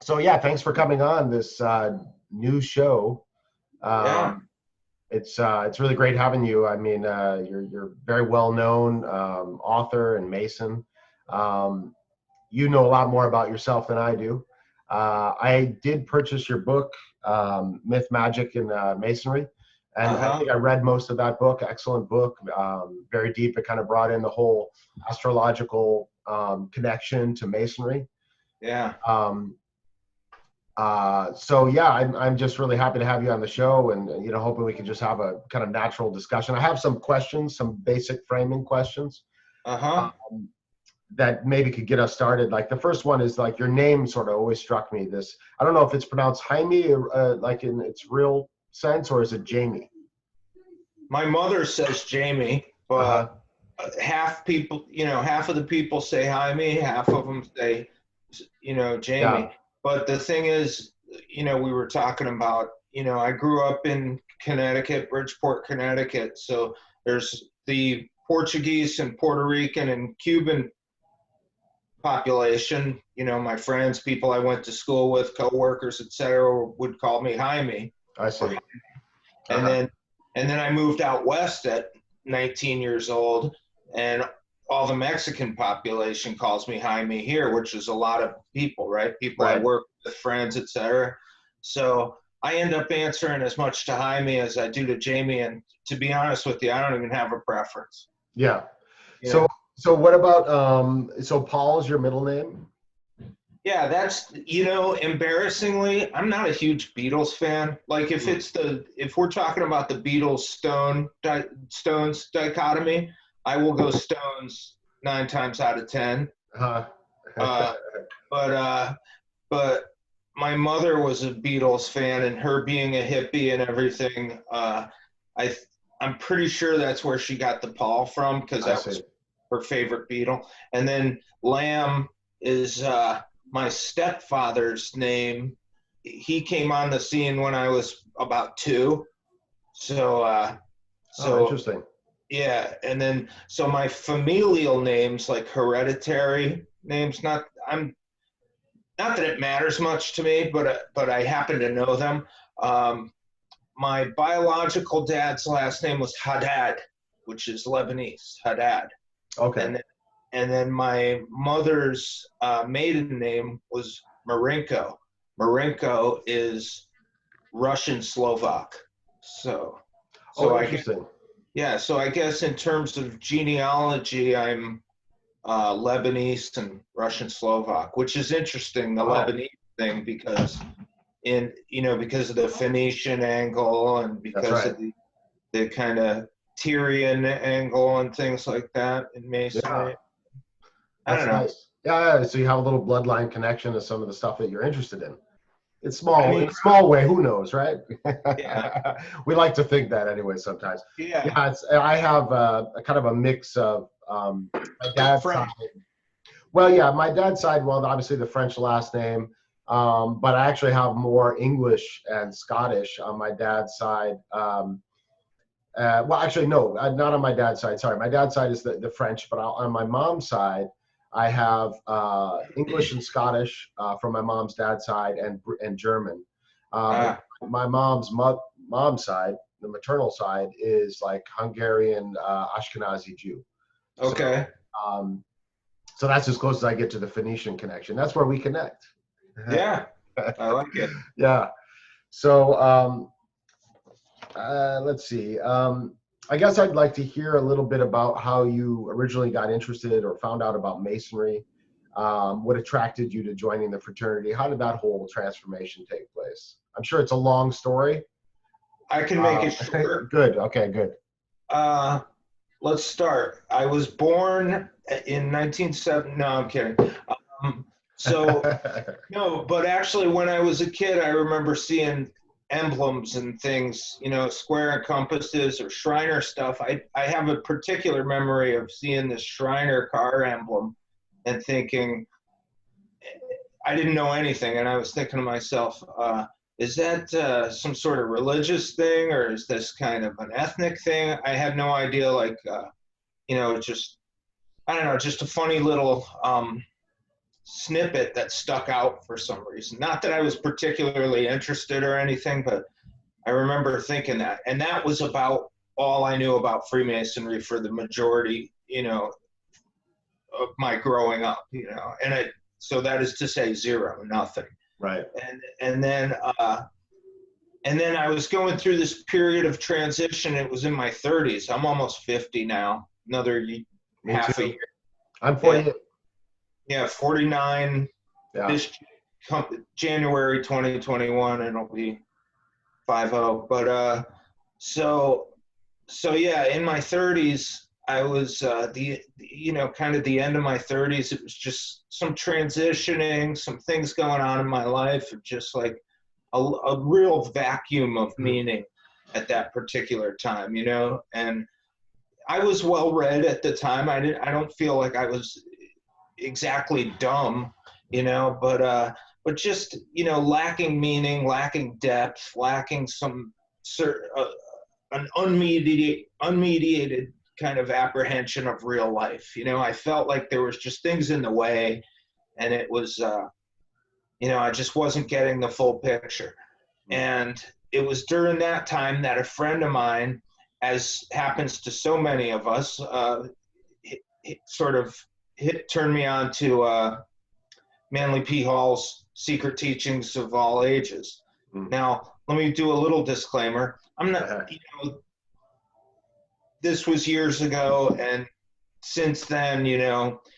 So yeah, thanks for coming on this new show. Yeah. It's really great having you. I mean, you're very well known author and Mason. Um, you know a lot more about yourself than I do. I did purchase your book, Myth, Magic, and Masonry, and I Uh-huh. think I read most of that book. Excellent book, very deep. It kind of brought in the whole astrological connection to Masonry. Yeah. Um, so yeah, I'm just really happy to have you on the show, and hoping we can just have a kind of natural discussion. I have some questions, some basic framing questions Uh-huh. um, that maybe could get us started. Like the first one is like your name sort of always struck me. This I don't know if it's pronounced Jaime, like in its real sense, or is it Jamie? My mother says Jamie, Uh huh. but half of the people say Jaime, half of them say, Yeah. Jamie. But the thing is, we were talking about, I grew up in Connecticut, Bridgeport, Connecticut. So there's the Portuguese and Puerto Rican and Cuban population. My friends, people I went to school with, coworkers, etc., would call me Jaime. I see. Uh And huh. then I moved out west at 19 years old, and all the Mexican population calls me Jaime here, which is a lot of people, right? People I Right. work with, friends, etc. So I end up answering as much to Jaime as I do to Jamie, and to be honest with you, I don't even have a preference. Yeah. So Yeah. so what about so Paul's your middle name? Yeah, that's, embarrassingly, I'm not a huge Beatles fan. Like Mm. if we're talking about the Beatles Stones dichotomy, I will go Stones 9 times out of 10. Uh, Uh, but but my mother was a Beatles fan, and her being a hippie and everything, I I'm pretty sure that's where she got the Paul from, because I that was see. her favorite Beatle. And then Lamb is my stepfather's name. He came on the scene when I was about 2. So Oh, so interesting. yeah, and then so my familial names, like hereditary names, not that it matters much to me, but I happen to know them. Um, my biological dad's last name was Haddad, which is Lebanese, Haddad. Okay. And then my mother's maiden name was Marinko. Marinko is Russian Slovak. So, Oh, so I guess, interesting. yeah. So I guess in terms of genealogy, I'm Lebanese and Russian Slovak, which is interesting, the Wow. Lebanese thing, because because of the Phoenician angle, and That's because right. of the kind of Tyrian angle and things like that in Yeah, Masonry. I that's don't know. nice. Yeah, yeah, so you have a little bloodline connection to some of the stuff that you're interested in. It's I small, in mean, a small way. Who knows, right? yeah, We like to think that anyway sometimes. yeah. Yeah, I have a kind of a mix of my dad's side. French. Well, yeah, my dad's side. Well, obviously the French last name, but I actually have more English and Scottish on my dad's side. Well, actually, no, not on my dad's side. Sorry, my dad's side is the French, but on my mom's side, I have English and Scottish from my mom's dad's side, and German. And Uh, my mom's side, the maternal side, is like Hungarian Ashkenazi Jew. So, okay. um, so that's as close as I get to the Phoenician connection. That's where we connect. Yeah, I like it. Yeah. So, let's see. I guess I'd like to hear a little bit about how you originally got interested or found out about Masonry. What attracted you to joining the fraternity? How did that whole transformation take place? I'm sure it's a long story. I can make it short. Good. Okay, good. Uh, let's start. I was born in 1970. No, I'm kidding. Um, so No, but actually, when I was a kid, I remember seeing emblems and things, square and compasses or Shriner stuff. I have a particular memory of seeing this Shriner car emblem and thinking, I didn't know anything. And I was thinking to myself, is that some sort of religious thing, or is this kind of an ethnic thing? I had no idea, like, just, I don't know, just a funny little snippet that stuck out for some reason. Not that I was particularly interested or anything, but I remember thinking that. And that was about all I knew about Freemasonry for the majority, of my growing up, so that is to say zero, nothing. Right. And then I was going through this period of transition. It was in my 30s. I'm almost 50 now. Another half a year. I'm 48. Yeah, 49. Yeah. This January 2021, and it'll be 50. But so yeah, in my 30s, I was kind of the end of my 30s. It was just some transitioning, some things going on in my life, just like a real vacuum of meaning at that particular time, and I was well read at the time. I don't feel like I was exactly dumb, but just, lacking meaning, lacking depth, lacking some an unmediated kind of apprehension of real life. I felt like there was just things in the way, and it was, I just wasn't getting the full picture. And it was during that time that a friend of mine, as happens to so many of us, turned me on to Manly P. Hall's Secret Teachings of All Ages. Now, let me do a little disclaimer. I'm not, this was years ago, and since then,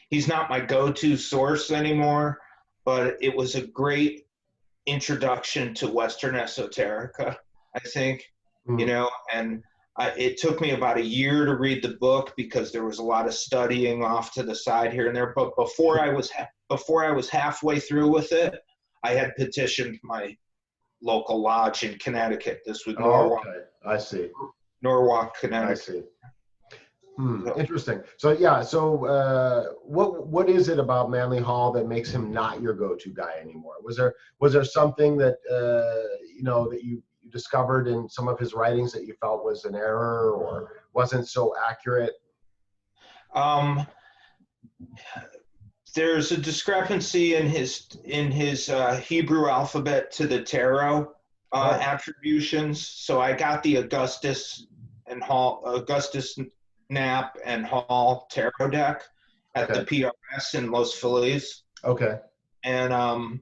he's not my go-to source anymore, but it was a great introduction to Western esoterica, I think, and it took me about a year to read the book because there was a lot of studying off to the side here and there. But before I was halfway through with it, I had petitioned my local lodge in Connecticut. This was Norwalk. Okay. I see. Norwalk, Connecticut. I see. Interesting. So yeah. So what is it about Manly Hall that makes him not your go-to guy anymore? Was there something that that you discovered in some of his writings that you felt was an error or wasn't so accurate? There's a discrepancy in his Hebrew alphabet to the tarot attributions. So I got the Augustus Knapp and Hall tarot deck at the PRS in Los Feliz. Okay. And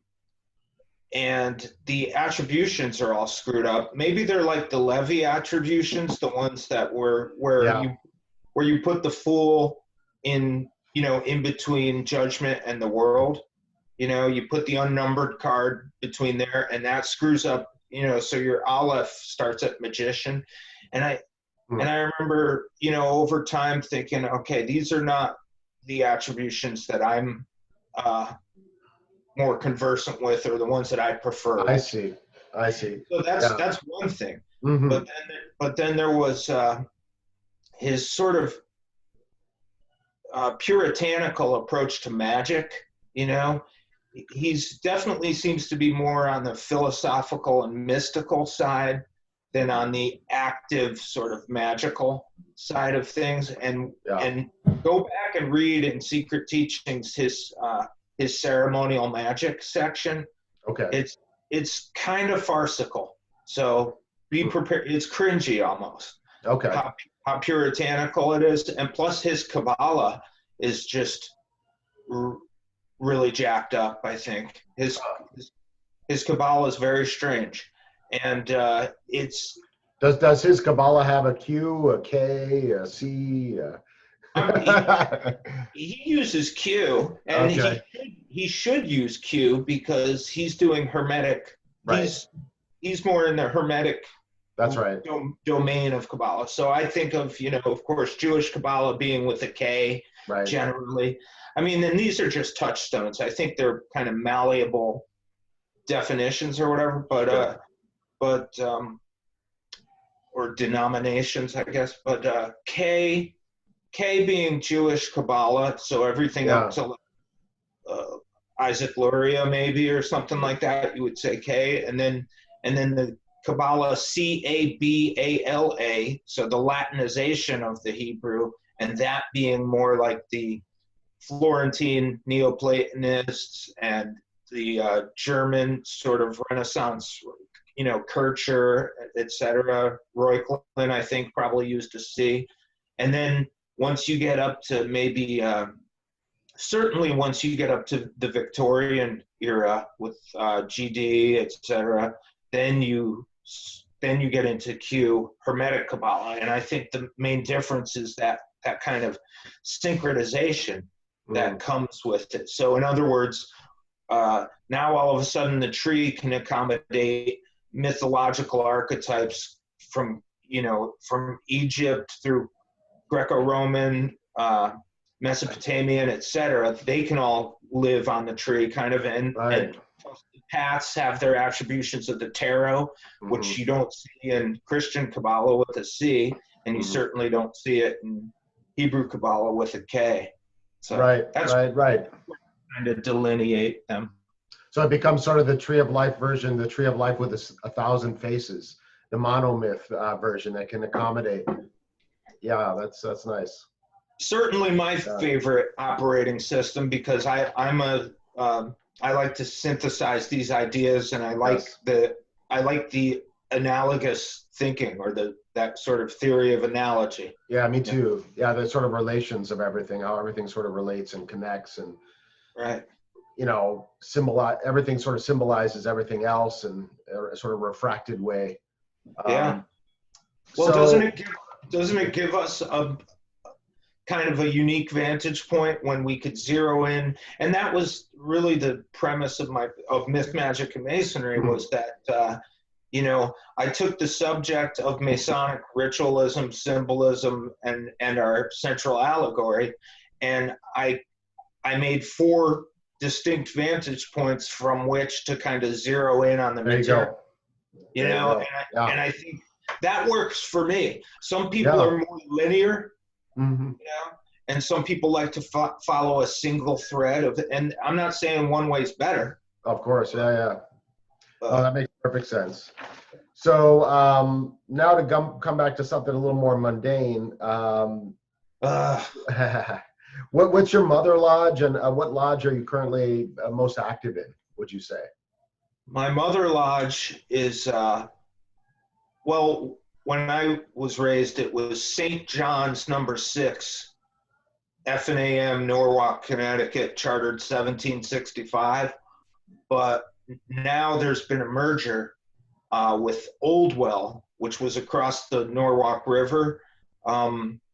the attributions are all screwed up. Maybe they're like the Levy attributions, the ones that were where you put the Fool in, in between Judgment and the World. You put the unnumbered card between there, and that screws up, so your Aleph starts at Magician. And I remember, over time thinking, okay, these are not the attributions that I'm more conversant with, or the ones that I prefer. I see. So that's one thing. Mm-hmm. But then there was his sort of puritanical approach to magic. He's definitely seems to be more on the philosophical and mystical side than on the active sort of magical side of things. And go back and read in Secret Teachings his ceremonial magic section. Okay. It's kind of farcical. So be prepared. It's cringy almost. Okay. How puritanical it is. And plus his Kabbalah is just really jacked up, I think. His Kabbalah is very strange. And it's... Does his Kabbalah have a Q, a K, a C? He uses Q, and he should use Q because he's doing Hermetic. Right. He's more in the Hermetic. That's right. Domain of Kabbalah. So I think of, of course, Jewish Kabbalah being with a K generally. I mean, and these are just touchstones. I think they're kind of malleable definitions or whatever, or denominations, I guess. But K being Jewish Kabbalah, so everything up to Isaac Luria maybe or something like that, you would say K, and then the Kabbalah Cabala, so the Latinization of the Hebrew, and that being more like the Florentine Neoplatonists and the German sort of Renaissance, Kircher, etc. Reuchlin, I think, probably used a C. And then once you get up to maybe, certainly once you get up to the Victorian era with GD, etc., then you get into Q, Hermetic Kabbalah. And I think the main difference is that kind of synchronization that comes with it. So in other words, now all of a sudden the tree can accommodate mythological archetypes from Egypt through Greco-Roman, Mesopotamian, etc. They can all live on the tree kind of, and paths have their attributions of the tarot, which you don't see in Christian Kabbalah with a C, and you certainly don't see it in Hebrew Kabbalah with a K. So that's right. Kind of delineate them. So it becomes sort of the Tree of Life version, the Tree of Life with 1,000 faces, the monomyth version that can accommodate. Yeah, that's nice. Certainly my favorite operating system, because I like to synthesize these ideas, and I like the analogous thinking, or that sort of theory of analogy. Yeah, me too. Yeah, the sort of relations of everything, how everything sort of relates and connects, and everything sort of symbolizes everything else in a sort of refracted way. Well, so, doesn't it give us a kind of a unique vantage point when we could zero in? And that was really the premise of Myth, Magic, and Masonry, was that I took the subject of Masonic ritualism, symbolism, and our central allegory, and I made 4 distinct vantage points from which to kind of zero in on the material. And I think that works for me. Some people are more linear, and some people like to follow a single thread and I'm not saying one way's better. Of course, that makes perfect sense. So now to come back to something a little more mundane. What's your mother lodge, and what lodge are you currently most active in, would you say? My mother lodge is, when I was raised, it was St. John's number 6, F&AM, Norwalk, Connecticut, chartered 1765. But now there's been a merger with Oldwell, which was across the Norwalk River.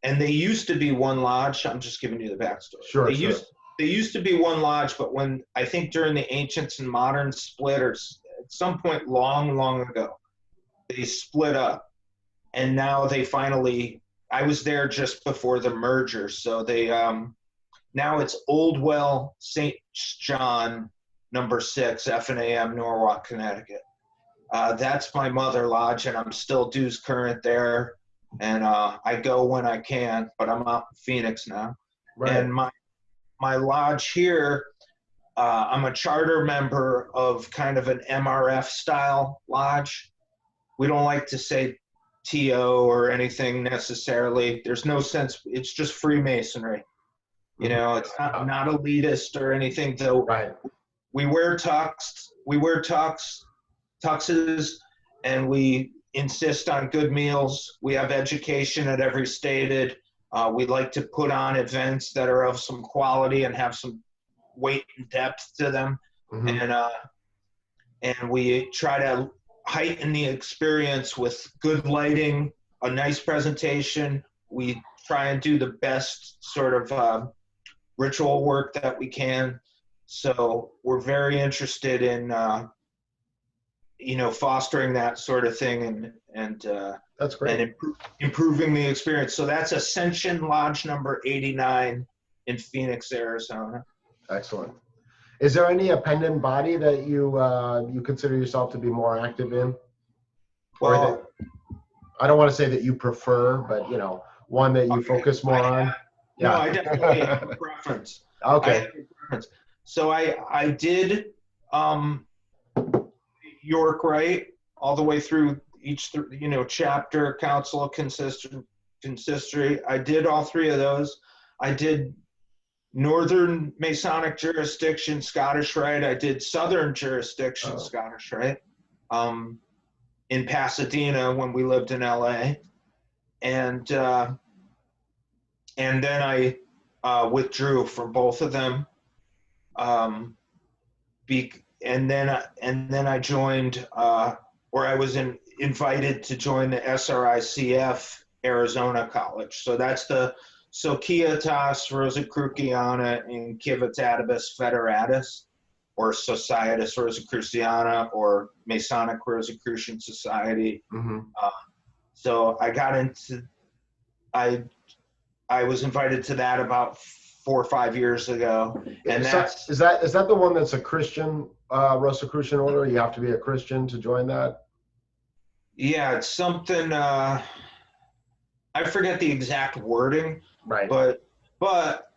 And they used to be one lodge. I'm just giving you the backstory. They used to be one lodge, but when I think during the Ancients and Moderns split, or at some point long, long ago, they split up. And now they finally, I was there just before the merger. So they, now it's Oldwell, St. John, number 6, F&AM, Norwalk, Connecticut. That's my mother lodge, and I'm still dues current there. And I go when I can, but I'm out in Phoenix now. Right. And my lodge here, I'm a charter member of kind of an MRF style lodge. We don't like to say TO or anything necessarily. There's no sense. It's just Freemasonry. It's not elitist or anything, though. Right. We wear tuxes, and we insist on good meals. We have education at every stated. We like to put on events that are of some quality and have some weight and depth to them. And we try to heighten the experience with good lighting, a nice presentation. We try and do the best sort of ritual work that we can. So we're very interested in fostering that sort of thing and that's great. And improving the experience. So that's Ascension Lodge number 89 in Phoenix, Arizona. Excellent. Is there any appendant body that you consider yourself to be more active in? Well, I don't want to say that you prefer, but one that you focus more on. No, I definitely have a preference. Okay. So I did York Rite all the way through each chapter, Council of Consistory. I did all 3 of those. I did Northern Masonic jurisdiction, Scottish Rite. I did Southern jurisdiction, Oh. Scottish Rite, in Pasadena when we lived in LA. And then I withdrew from both of them. And then I joined, or I was invited to join the SRICF Arizona College. So that's the Societas Rosicruciana Incivitadibus Federatis, or Societas Rosicruciana, or Masonic Rosicrucian Society. Mm-hmm. So I got into, I was invited to that about 4 or 5 years ago, and is that the one that's a Christian Rosicrucian order? You have to be a Christian to join that. Yeah, it's something. I forget the exact wording, right? But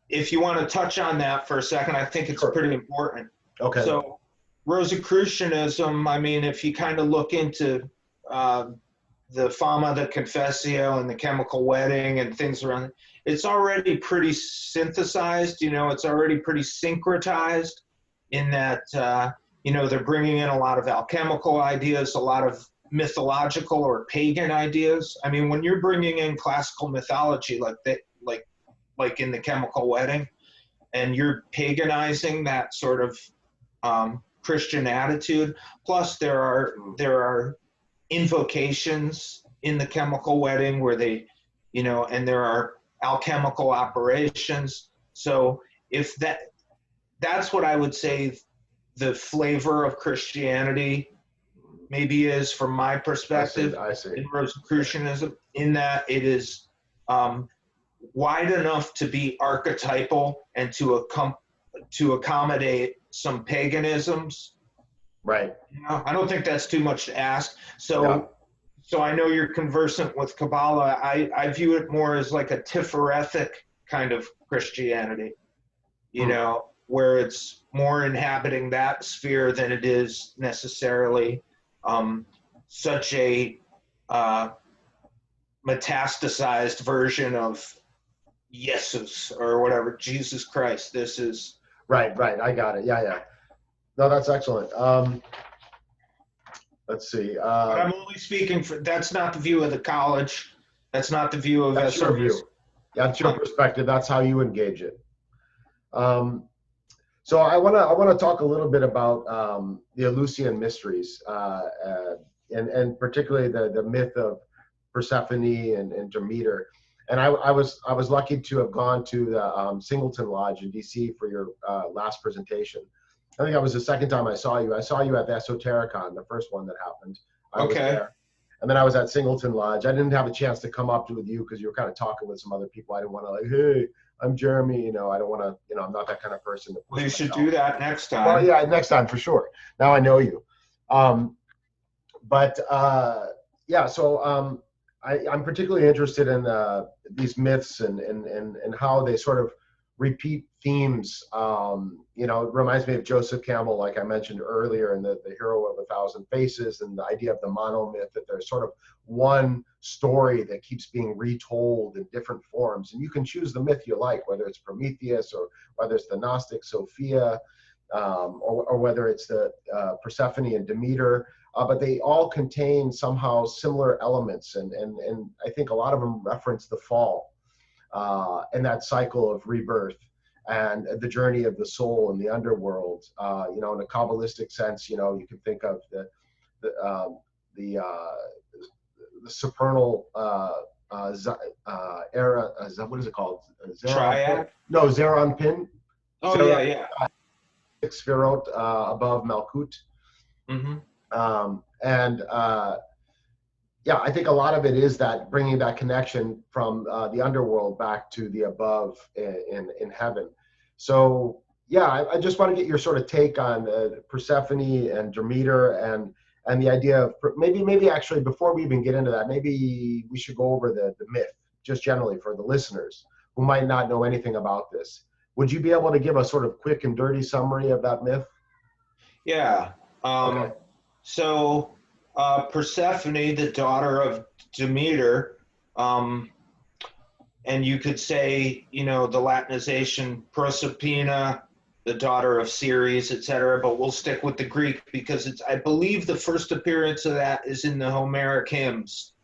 if you want to touch on that for a second, I think it's pretty important. Okay. So Rosicrucianism. I mean, if you kind of look into the Fama, the Confessio, and the Chemical Wedding and things around, it's already pretty synthesized, it's already pretty syncretized in that, they're bringing in a lot of alchemical ideas, a lot of mythological or pagan ideas. I mean, when you're bringing in classical mythology like that, like in the Chemical Wedding, and you're paganizing that sort of Christian attitude, plus there are invocations in the Chemical Wedding where they, and there are alchemical operations. So if that's what I would say the flavor of Christianity maybe is, from my perspective. I see. In Rosicrucianism, in that it is wide enough to be archetypal and to accommodate some paganisms. Right. I don't think that's too much to ask. So I know you're conversant with Kabbalah. I view it more as like a Tiferethic kind of Christianity, where it's more inhabiting that sphere than it is necessarily such a metastasized version of Jesus or whatever, Jesus Christ. This is right. I got it. Yeah. No, that's excellent. Let's see. But I'm only speaking for. That's not the view of the college. That's not the view of. That's your view. That's your perspective. That's how you engage it. So I want to talk a little bit about the Eleusinian Mysteries, and particularly the myth of Persephone and Demeter. And I was lucky to have gone to the Singleton Lodge in DC for your last presentation. I think that was the second time I saw you. I saw you at the Esotericon, the first one that happened. I was there. And then I was at Singleton Lodge. I didn't have a chance to come up with you because you were kind of talking with some other people. I didn't want to hey, I'm Jeremy. I don't want to, I'm not that kind of person. Well, you should do that next time. Well, yeah, next time for sure. Now I know you. So I'm particularly interested in these myths and how they sort of repeat themes. It reminds me of Joseph Campbell, like I mentioned earlier, in the Hero of a Thousand Faces, and the idea of the monomyth, that there's sort of one story that keeps being retold in different forms. And you can choose the myth you like, whether it's Prometheus or whether it's the Gnostic Sophia, or whether it's the Persephone and Demeter. But they all contain somehow similar elements, and I think a lot of them reference the fall and that cycle of rebirth and the journey of the soul in the underworld. In a Kabbalistic sense, you can think of the supernal era. What is it called? Triad? No, Zeron Pin. Oh, Zeron, yeah. Sphirot above Malkut. Mm-hmm. I think a lot of it is that bringing that connection from the underworld back to the above in heaven. So I just want to get your sort of take on Persephone and Demeter and the idea of maybe actually before we even get into that, maybe we should go over the myth just generally for the listeners who might not know anything about this. Would you be able to give a sort of quick and dirty summary of that myth? Yeah. Okay. So Persephone, the daughter of Demeter, and you could say, the Latinization Proserpina, the daughter of Ceres, etc. But we'll stick with the Greek because I believe the first appearance of that is in the Homeric hymns.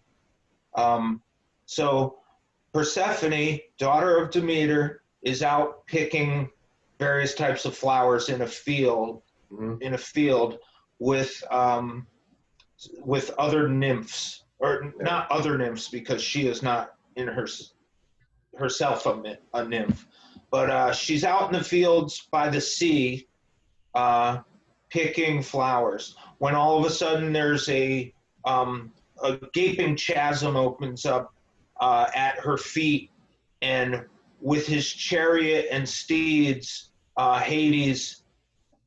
So Persephone, daughter of Demeter, is out picking various types of flowers in a field, with other nymphs, or not other nymphs, because she is not in herself a nymph, but she's out in the fields by the sea, picking flowers. When all of a sudden there's a gaping chasm opens up at her feet, and with his chariot and steeds, Hades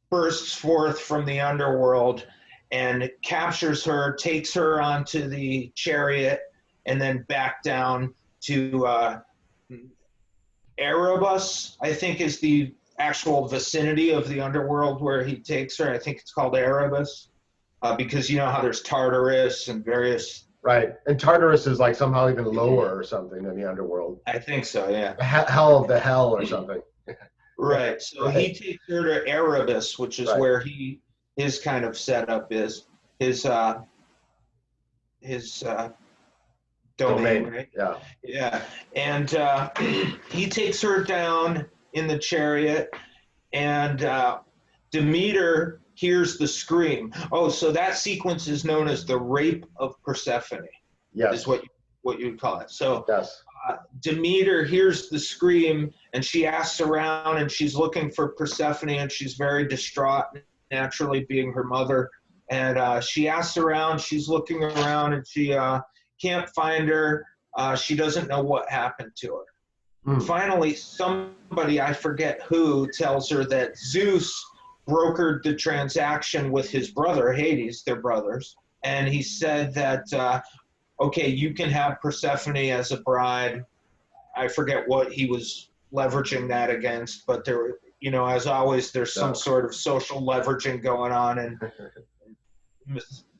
bursts forth from the underworld and captures her, takes her onto the chariot, and then back down to Erebus, I think, is the actual vicinity of the underworld where he takes her. I think it's called Erebus, because you know how there's Tartarus and various... Right, and Tartarus is like somehow even lower or something than the underworld. I think so, yeah. Hell of the hell or something. Right, so he takes her to Erebus, which is where his kind of setup is, his domain, right? Yeah, and he takes her down in the chariot, and Demeter hears the scream. Oh, so that sequence is known as the rape of Persephone. Yes, is what you would call it. So yes. Demeter hears the scream, and she asks around, and she's looking for Persephone, and she's very distraught, naturally being her mother. And she asks around, she's looking around, and she can't find her. She doesn't know what happened to her. Finally, somebody, I forget who, tells her that Zeus brokered the transaction with his brother, Hades, they're brothers, and he said that, okay, you can have Persephone as a bride. I forget what he was leveraging that against, but there, as always, there's some sort of social leveraging going on in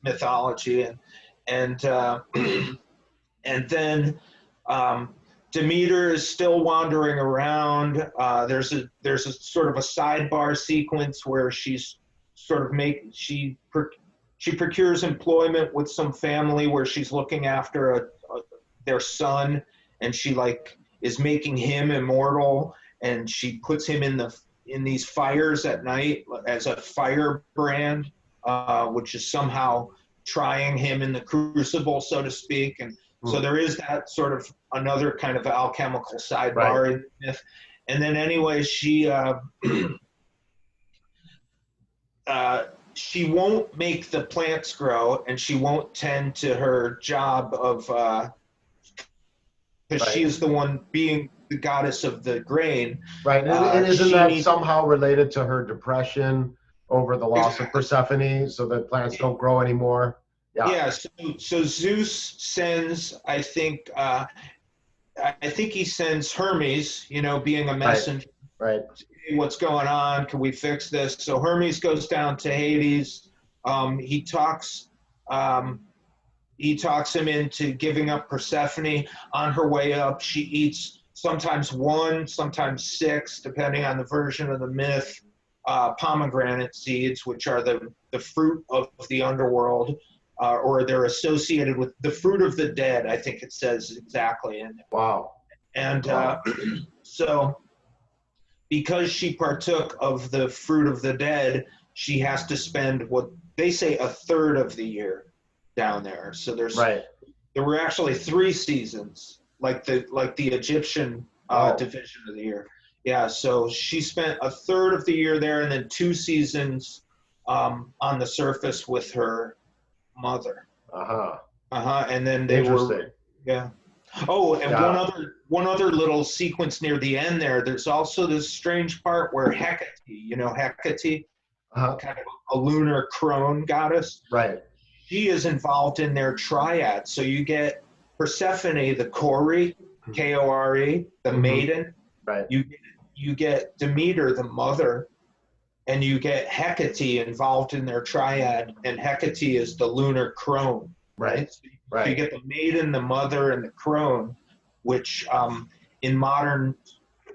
mythology, and then Demeter is still wandering around. There's a sort of a sidebar sequence where she's sort of she procures employment with some family where she's looking after their son, and she is making him immortal, and she puts him in these fires at night as a firebrand, which is somehow trying him in the crucible, so to speak. And so there is that sort of another kind of alchemical sidebar in the myth. And then anyway, she won't make the plants grow, and she won't tend to her job of, because she is the one being the goddess of the grain. Right, and isn't that somehow related to her depression over the loss of Persephone, so that plants don't grow anymore? Yeah, so Zeus sends, I think he sends Hermes, being a messenger. Right. What's going on? Can we fix this? So Hermes goes down to Hades. He talks him into giving up Persephone. On her way up, she eats sometimes 1, sometimes 6, depending on the version of the myth, pomegranate seeds, which are the fruit of the underworld. Or they're associated with the fruit of the dead, I think it says exactly in it. Wow. And so because she partook of the fruit of the dead, she has to spend what they say a third of the year down there. So there were actually 3 seasons, like the Egyptian division of the year. Yeah, so she spent a third of the year there, and then 2 seasons on the surface with her mother. And then they were Oh, and one other little sequence near the end there. There's also this strange part where Hecate, Hecate, kind of a lunar crone goddess. Right. She is involved in their triad. So you get Persephone, the Kore, Kore, the maiden. Right. You get Demeter, the mother, and you get Hecate involved in their triad, and Hecate is the lunar crone. Right. So you get the maiden, the mother, and the crone, which in modern,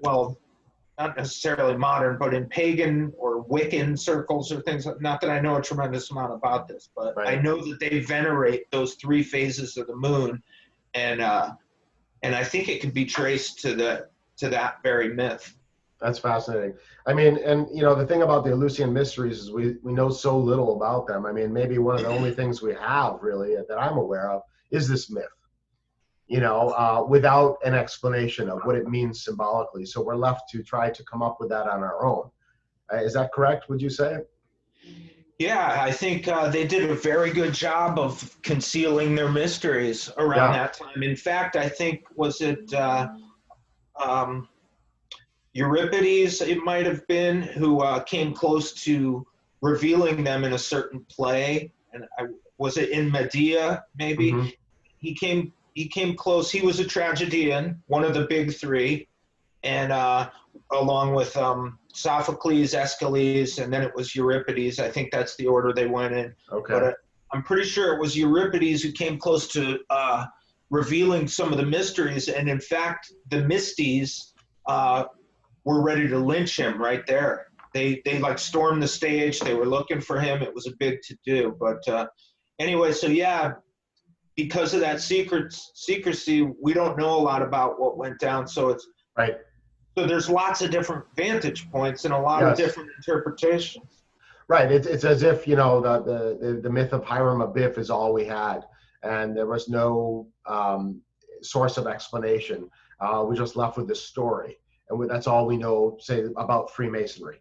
well, not necessarily modern, but in pagan or Wiccan circles or things. Not that I know a tremendous amount about this, but Right. I know that they venerate those 3 phases of the moon, and I think it can be traced to that very myth. That's fascinating. I mean, and the thing about the Eleusinian Mysteries is we know so little about them. I mean, maybe one of the only things we have really that I'm aware of is this myth. Without an explanation of what it means symbolically. So we're left to try to come up with that on our own. Is that correct, would you say? Yeah, I think they did a very good job of concealing their mysteries around that time. In fact, I think, was it Euripides, it might have been, who came close to revealing them in a certain play. And was it in Medea, maybe? Mm-hmm. He came close. He was a tragedian, one of the big 3, and along with Sophocles, Aeschylus, and then it was Euripides. I think that's the order they went in. Okay. But I'm pretty sure it was Euripides who came close to revealing some of the mysteries. And in fact, the Misties were ready to lynch him right there. They like stormed the stage. They were looking for him. It was a big to-do. But anyway, so yeah, because of that secrecy, we don't know a lot about what went down. So it's right. So there's lots of different vantage points and a lot of different interpretations. Right. It's as if the myth of Hiram Abiff is all we had, and there was no source of explanation. We're just left with this story, and that's all we know, say, about Freemasonry.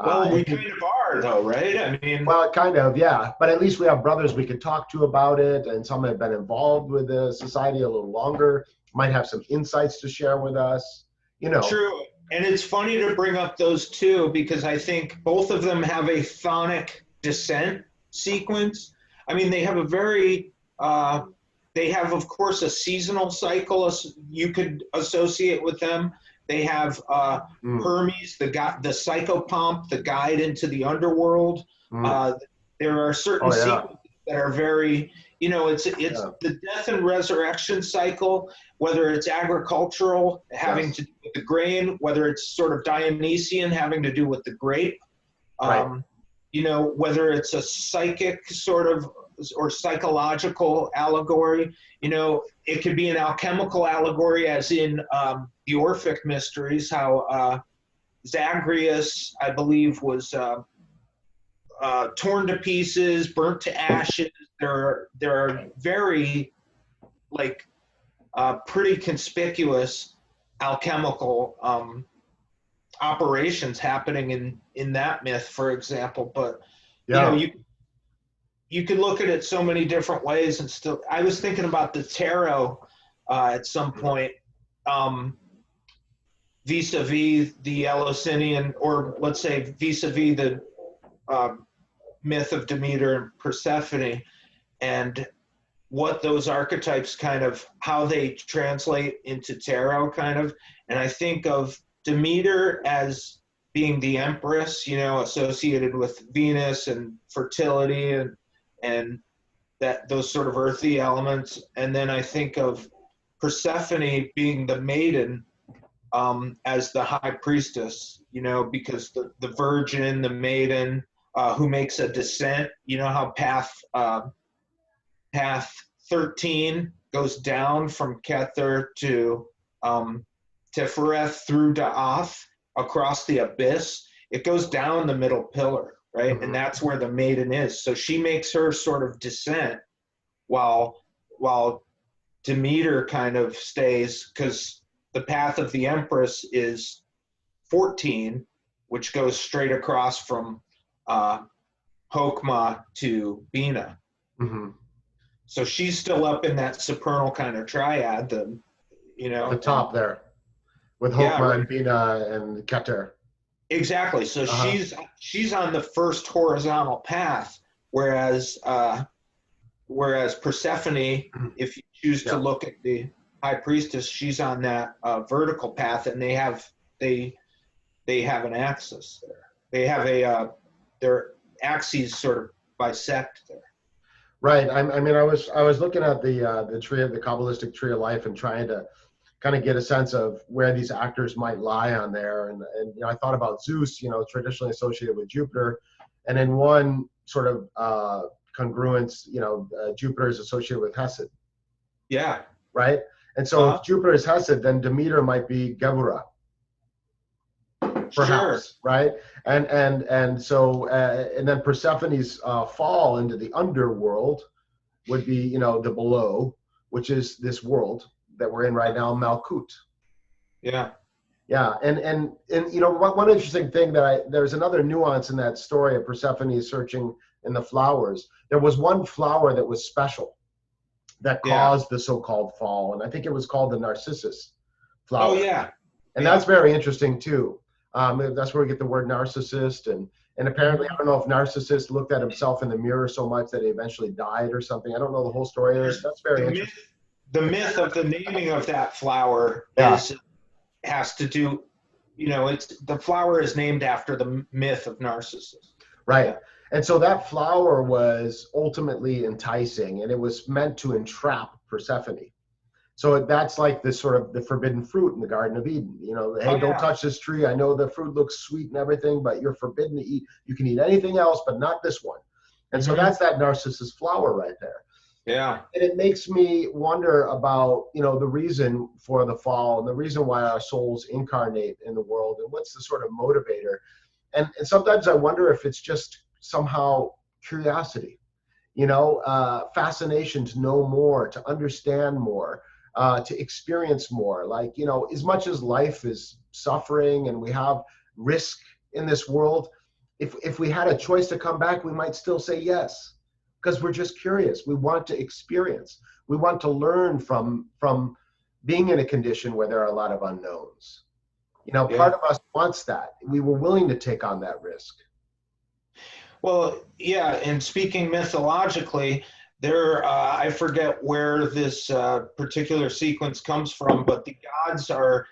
Well, we kind of are, though, right? I mean, well, kind of, yeah. But at least we have brothers we can talk to about it, and some have been involved with the society a little longer, might have some insights to share with us. True. And it's funny to bring up those two, because I think both of them have a chthonic descent sequence. I mean, they have a very, they have, of course, a seasonal cycle you could associate with them. They have Hermes, the psychopomp, the guide into the underworld. There are certain sequences that are very, it's the death and resurrection cycle, whether it's agricultural, having to do with the grain, whether it's sort of Dionysian, having to do with the grape, whether it's a psychic sort of or psychological allegory. It could be an alchemical allegory, as in the Orphic Mysteries, how Zagreus, I believe, was torn to pieces, burnt to ashes. There are very, pretty conspicuous alchemical operations happening in that myth, for example. But you can look at it so many different ways, and still, I was thinking about the tarot at some point, vis-a-vis the Eleusinian, or let's say vis-a-vis the myth of Demeter and Persephone, and what those archetypes kind of, how they translate into tarot kind of. And I think of Demeter as being the empress, associated with Venus and fertility and that those sort of earthy elements. And then I think of Persephone being the maiden, as the high priestess, because the virgin, the maiden, who makes a descent, how path 13 goes down from Kether to Tifereth through Da'ath across the abyss. It goes down the middle pillar, right? Mm-hmm. And that's where the maiden is. So she makes her sort of descent while Demeter kind of stays, because the path of the Empress is 14, which goes straight across from Hokmah to Bina. Mm-hmm. So she's still up in that supernal kind of triad, the top there, with Hokmah and Bina and Keter. Exactly. So she's on the first horizontal path, whereas Persephone, if you choose to look at the high priestess, she's on that vertical path, and they have an axis there. They have their axes sort of bisect there. Right. I mean, I was looking at the tree of the Kabbalistic tree of life and trying to kind of get a sense of where these actors might lie on there. And I thought about Zeus, traditionally associated with Jupiter, and in one sort of congruence, Jupiter is associated with Hesed. Yeah. Right. And so if Jupiter is Hesed, then Demeter might be Gevurah. Perhaps, sure. Right? And so and then Persephone's fall into the underworld would be, the below, which is this world that we're in right now, Malkut. Yeah. Yeah, and one interesting thing there's another nuance in that story of Persephone searching in the flowers. There was one flower that was special that caused the so-called fall, and I think it was called the narcissus flower. Oh yeah. And that's very interesting too. That's where we get the word narcissist, and apparently I don't know if Narcissus looked at himself in the mirror so much that he eventually died or something. I don't know the whole story of this. That's very interesting. The myth of the naming of that flower has to do, the flower is named after the myth of Narcissus. Right. Yeah. And so that flower was ultimately enticing, and it was meant to entrap Persephone. So that's like this sort of the forbidden fruit in the Garden of Eden. Hey, don't touch this tree. I know the fruit looks sweet and everything, but you're forbidden to eat. You can eat anything else, but not this one. And so that's that Narcissus flower right there. Yeah. And it makes me wonder about, the reason for the fall and the reason why our souls incarnate in the world and what's the sort of motivator. And sometimes I wonder if it's just somehow curiosity, fascination to know more, to understand more. To experience more, like, as much as life is suffering and we have risk in this world, if we had a choice to come back, we might still say yes, because we're just curious. We want to experience. We want to learn from being in a condition where there are a lot of unknowns. Part of us wants that. We were willing to take on that risk. Well, yeah, and speaking mythologically, I forget where this particular sequence comes from, but the gods are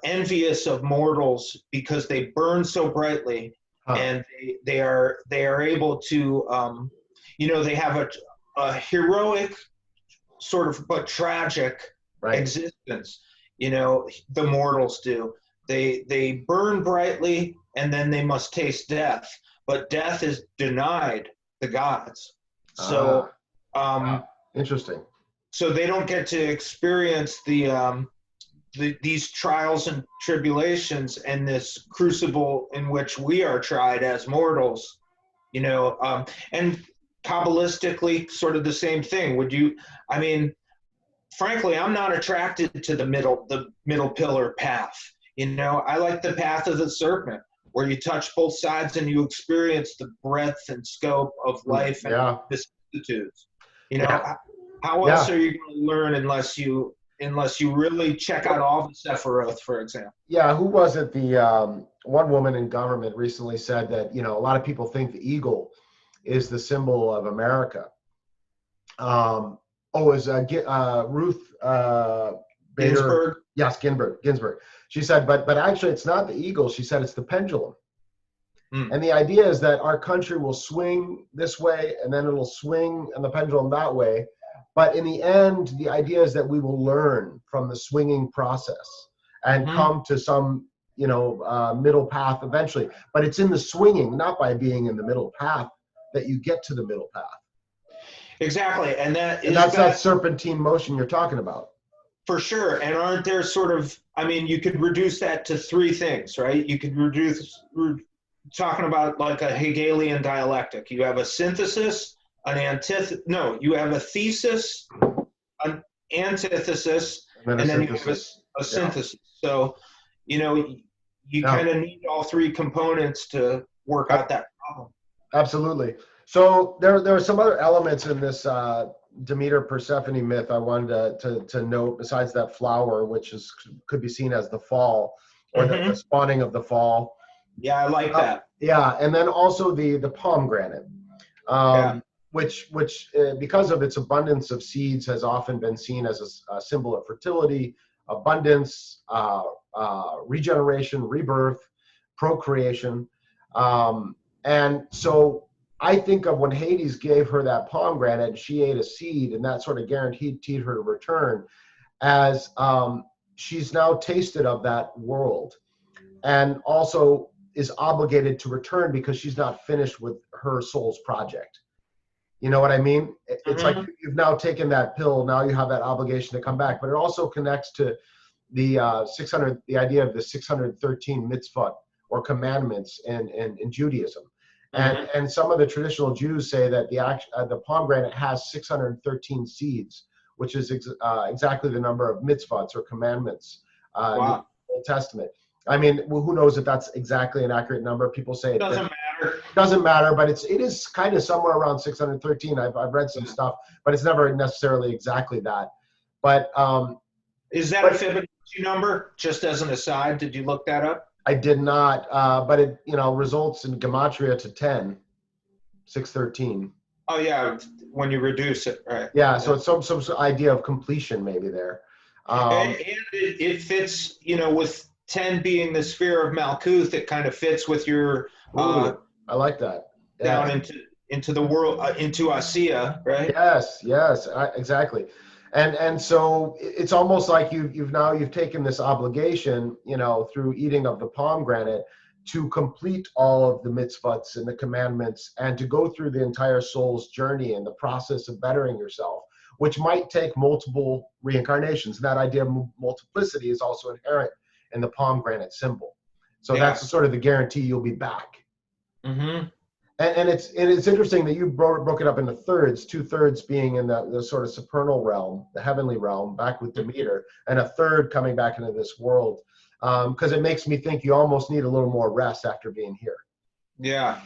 envious of mortals because they burn so brightly, and they are able to, they have a heroic sort of but tragic existence. The mortals do. They burn brightly, and then they must taste death, but death is denied the gods. So, interesting. So they don't get to experience these trials and tribulations and this crucible in which we are tried as mortals, and Kabbalistically, sort of the same thing. Frankly, I'm not attracted to the middle pillar path. I like the path of the serpent, where you touch both sides and you experience the breadth and scope of life and vicissitudes. How else are you going to learn unless you really check out all the Sephiroth, for example? Yeah, who was it? The one woman in government recently said that a lot of people think the eagle is the symbol of America. Ruth Bader Ginsburg? Yes, Ginsburg. She said, but actually it's not the eagle. She said it's the pendulum. And the idea is that our country will swing this way, and then it'll swing and the pendulum that way. But in the end, the idea is that we will learn from the swinging process and come to some, middle path eventually. But it's in the swinging, not by being in the middle path, that you get to the middle path. Exactly, and that's that serpentine motion you're talking about. For sure. And aren't there sort of, you could reduce that to three things, right? You could talking about like a Hegelian dialectic. You have a synthesis, you have a thesis, an antithesis, and then you have a synthesis. So, you kind of need all three components to work out that problem. Absolutely. So there are some other elements in this Demeter Persephone myth I wanted to note, besides that flower, which could be seen as the fall, or the spawning of the fall. Yeah, I like that. Yeah, and then also the pomegranate, which because of its abundance of seeds has often been seen as a symbol of fertility, abundance, regeneration, rebirth, procreation. And so I think of when Hades gave her that pomegranate, she ate a seed, and that sort of guaranteed her to return. as she's now tasted of that world, and also is obligated to return because she's not finished with her soul's project. You know what I mean? It's like you've now taken that pill. Now you have that obligation to come back. But it also connects to the 600, the idea of the 613 mitzvot or commandments in Judaism. And some of the traditional Jews say that the pomegranate has 613 seeds, which is exactly the number of mitzvot or commandments in the Old Testament. I mean, who knows if that's exactly an accurate number? People say it doesn't matter. Doesn't matter, but it is kind of somewhere around 613. I've read some stuff, but it's never necessarily exactly that. But is that a Fibonacci number? Just as an aside, did you look that up? I did not, but it results in gematria to 10, 613. Oh yeah, when you reduce it, right? Yeah, so it's some idea of completion maybe there. And it fits, with 10 being the sphere of Malkuth, it kind of fits with your. I like that. Yeah. Down into the world, into Asiya, right? Yes, exactly. And so it's almost like you've taken this obligation, through eating of the pomegranate, to complete all of the mitzvahs and the commandments, and to go through the entire soul's journey and the process of bettering yourself, which might take multiple reincarnations. And that idea of multiplicity is also inherent in the pomegranate symbol. So that's sort of the guarantee you'll be back. And it's interesting that you broke it up into thirds, 2/3 being in the sort of supernal realm, the heavenly realm, back with Demeter, and a third coming back into this world. Because it makes me think you almost need a little more rest after being here. Yeah.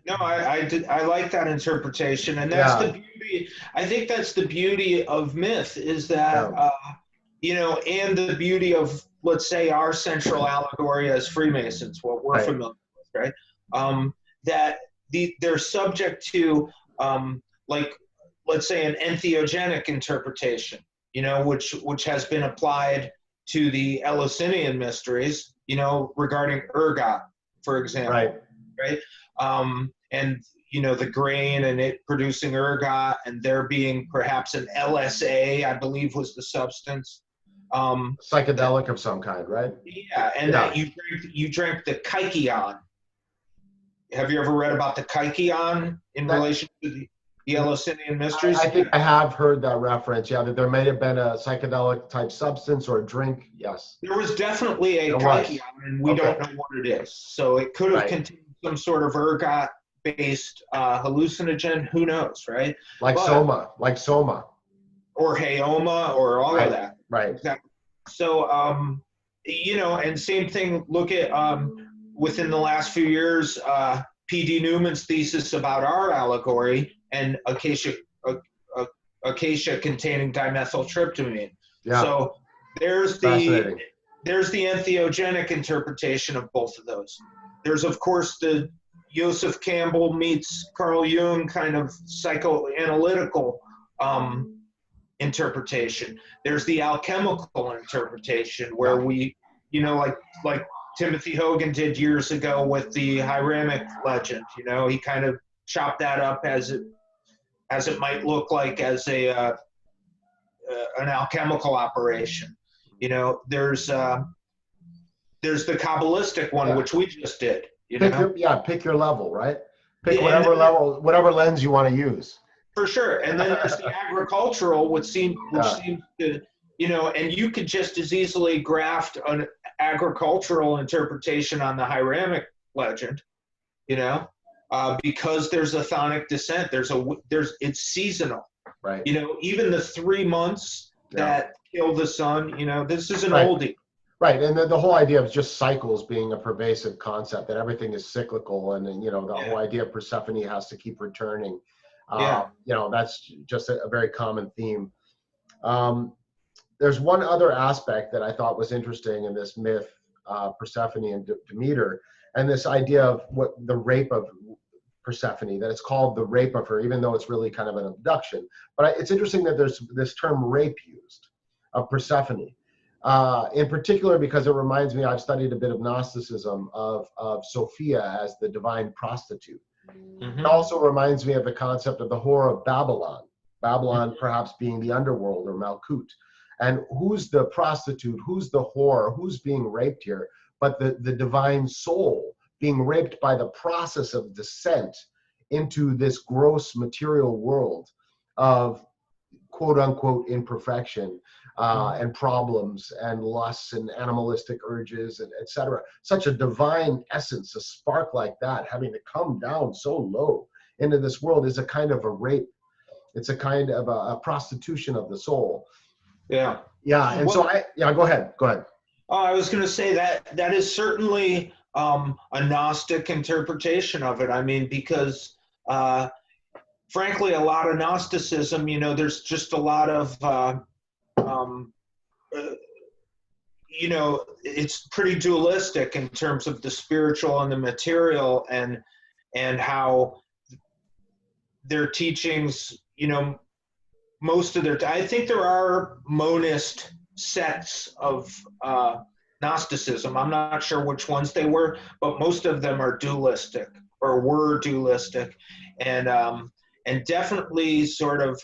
No, I like that interpretation, and that's the beauty. I think that's the beauty of myth, is that and the beauty of, let's say, our central allegory as Freemasons, what we're familiar with, right? That they're subject to, like, let's say, an entheogenic interpretation, which has been applied to the Eleusinian Mysteries, regarding ergot, for example, right? And the grain and it producing ergot, and there being perhaps an LSA, I believe was the substance. Psychedelic of some kind, right? Yeah, and that you drank the kykeon. Have you ever read about the kykeon in relation to the Eleusinian Mysteries? I think I have heard that reference. Yeah, that there may have been a psychedelic type substance or a drink. Yes. There was definitely a kykeon, and we don't know what it is. So it could have contained some sort of ergot-based hallucinogen. Who knows, right? Like soma. Or hayoma, or all of that. Right. Exactly. So, and same thing, look at, within the last few years, P.D. Newman's thesis about our allegory and acacia containing dimethyltryptamine. Yeah. So there's the entheogenic interpretation of both of those. There's, of course, the Joseph Campbell meets Carl Jung kind of psychoanalytical interpretation. There's the alchemical interpretation, where we, like Timothy Hogan did years ago with the Hieramic legend. He kind of chopped that up as it might look like as an alchemical operation. There's the Kabbalistic one, which we just did. Pick your level, right? Pick whatever lens you want to use. For sure. And then there's the agricultural, which seems to, and you could just as easily graft an agricultural interpretation on the Hieramic legend, because there's a chthonic descent. It's seasonal, right? Even the 3 months that kill the sun, this is an oldie. Right, and the whole idea of just cycles being a pervasive concept, that everything is cyclical, and then, the whole idea of Persephone has to keep returning. That's just a very common theme. There's one other aspect that I thought was interesting in this myth, Persephone and Demeter, and this idea of what the rape of Persephone, that it's called the rape of her, even though it's really kind of an abduction. But it's interesting that there's this term rape used of Persephone, in particular because it reminds me, I've studied a bit of Gnosticism, of Sophia as the divine prostitute. It also reminds me of the concept of the whore of Babylon, perhaps being the underworld or Malkut. And who's the prostitute? Who's the whore? Who's being raped here? But the divine soul being raped by the process of descent into this gross material world of quote unquote imperfection and problems and lusts and animalistic urges and etc. Such a divine essence, a spark like that, having to come down so low into this world is a kind of a rape. It's a kind of a prostitution of the soul. Yeah. Yeah. And so go ahead. Oh, I was going to say that is certainly a Gnostic interpretation of it. I mean, because frankly, a lot of Gnosticism, there's just a lot of, it's pretty dualistic in terms of the spiritual and the material, and how their teachings, most of I think there are monist sects of Gnosticism. I'm not sure which ones they were, but most of them are dualistic or were dualistic, and definitely sort of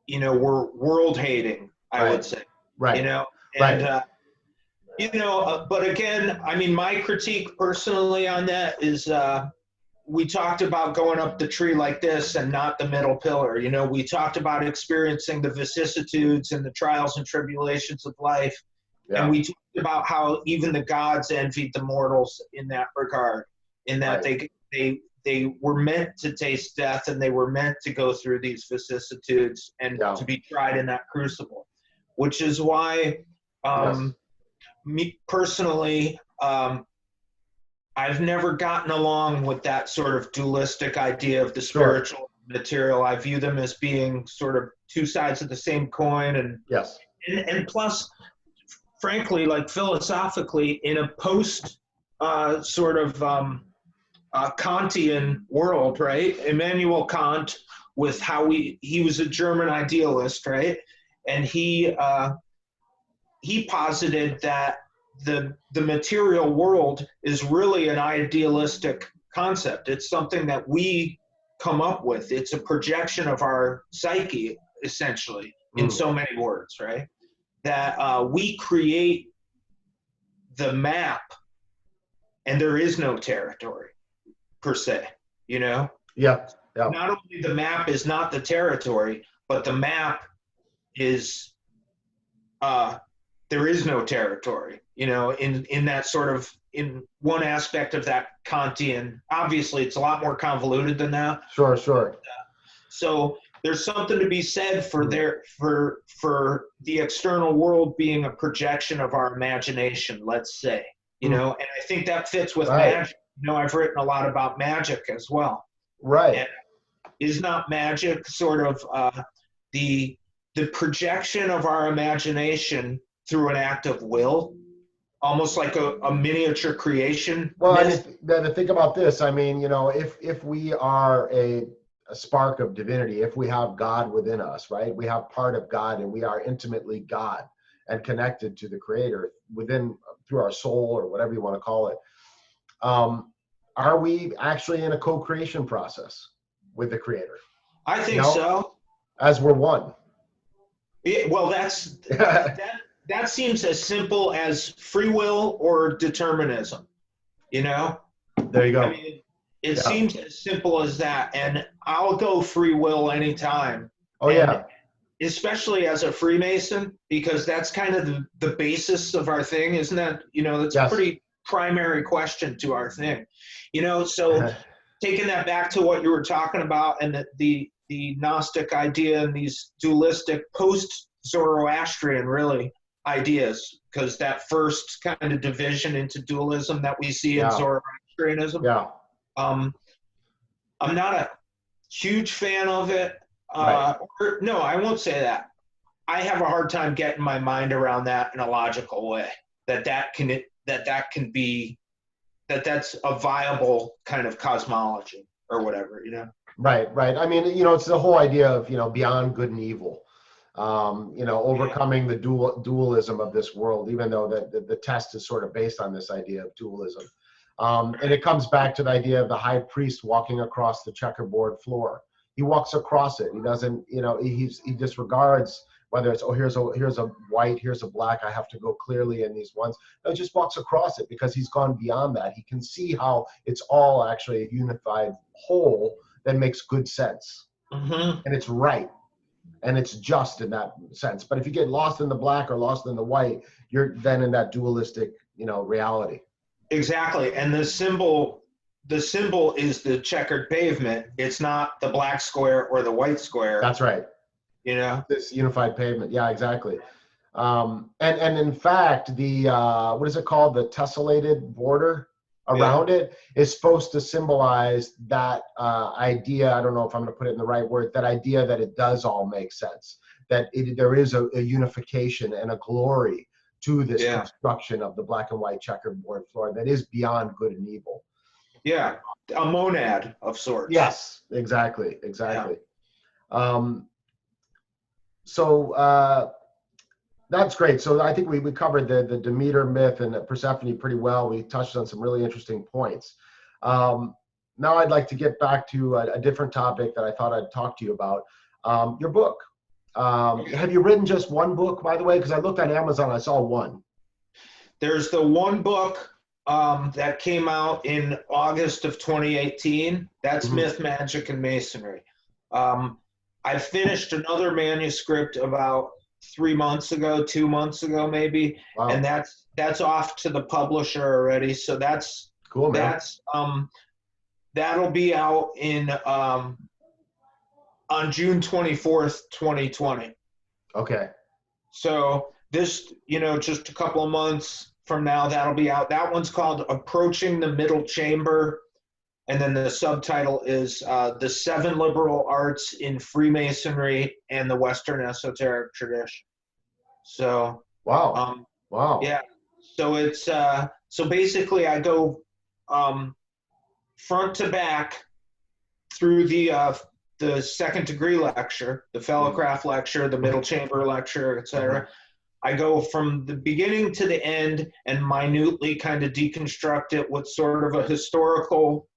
were world hating, I would say. Right. But again, I mean, my critique personally on that is we talked about going up the tree like this and not the middle pillar. We talked about experiencing the vicissitudes and the trials and tribulations of life. Yeah. And we talked about how even the gods envied the mortals in that regard, in that they were meant to taste death, and they were meant to go through these vicissitudes and to be tried in that crucible, which is why me personally, I've never gotten along with that sort of dualistic idea of the spiritual material. I view them as being sort of two sides of the same coin. And plus, frankly, like philosophically, in a post sort of Kantian world, right? Immanuel Kant, with how he was a German idealist, right? And he posited that the material world is really an idealistic concept. It's something that we come up with. It's a projection of our psyche, essentially, in so many words, right? That we create the map, and there is no territory per se, Yeah. Not only the map is not the territory, but the map is there is no territory, in that sort of, in one aspect of that Kantian. Obviously, it's a lot more convoluted than that. Sure. So there's something to be said for the external world being a projection of our imagination, let's say, and I think that fits with magic. I've written a lot about magic as well. Right. And is not magic sort of the projection of our imagination through an act of will, almost like a miniature creation? Well, to think about this, I mean, if we are a spark of divinity, if we have God within us, right? We have part of God, and we are intimately God and connected to the Creator through our soul, or whatever you want to call it. Are we actually in a co-creation process with the Creator? I think so. As we're one. Yeah, well, that seems as simple as free will or determinism. There you go. I mean, it seems as simple as that, and I'll go free will anytime. Oh, yeah. Especially as a Freemason, because that's kind of the basis of our thing, isn't that? That's a pretty primary question to our thing. So taking that back to what you were talking about, and the Gnostic idea and these dualistic post-Zoroastrian really ideas, because that first kind of division into dualism that we see in Zoroastrianism. Yeah. I'm not a huge fan of it. No, I won't say that. I have a hard time getting my mind around that in a logical way. That's a viable kind of cosmology or whatever, Right. I mean, it's the whole idea of, beyond good and evil, overcoming the dualism of this world, even though the test is sort of based on this idea of dualism. And it comes back to the idea of the high priest walking across the checkerboard floor. He walks across it. He doesn't, he disregards whether it's, oh, here's a white, here's a black, I have to go clearly in these ones. No, he just walks across it because he's gone beyond that. He can see how it's all actually a unified whole that makes good sense. Mm-hmm. And it's right. And it's just in that sense. But if you get lost in the black or lost in the white, you're then in that dualistic, reality. Exactly. And the symbol is the checkered pavement. It's not the black square or the white square. That's right. This unified pavement. Yeah, exactly. And in fact, the what is it called? The tessellated border around it is supposed to symbolize that idea. I don't know if I'm going to put it in the right word. That idea that it does all make sense. That there is a unification and a glory to this construction of the black and white checkerboard floor that is beyond good and evil. Yeah, a monad of sorts. Yes, exactly. Yeah. So that's great. So I think we covered the Demeter myth and Persephone pretty well. We touched on some really interesting points. Now I'd like to get back to a different topic that I thought I'd talk to you about. Your book. Have you written just one book, by the way? Because I looked on Amazon, I saw one. There's the one book that came out in August of 2018. That's Myth, Magic, and Masonry. I finished another manuscript about 2 months ago maybe. Wow. And that's off to the publisher already. So that's cool, man. That'll be out in on June 24th, 2020. Okay. So this, just a couple of months from now, that'll be out. That one's called Approaching the Middle Chamber. And then the subtitle is The 7 Liberal Arts in Freemasonry and the Western Esoteric Tradition. So, wow. Yeah. So it's, so basically I go front to back through the second degree lecture, the Fellowcraft lecture, the Middle Chamber lecture, etc. I go from the beginning to the end and minutely kind of deconstruct it with sort of a historical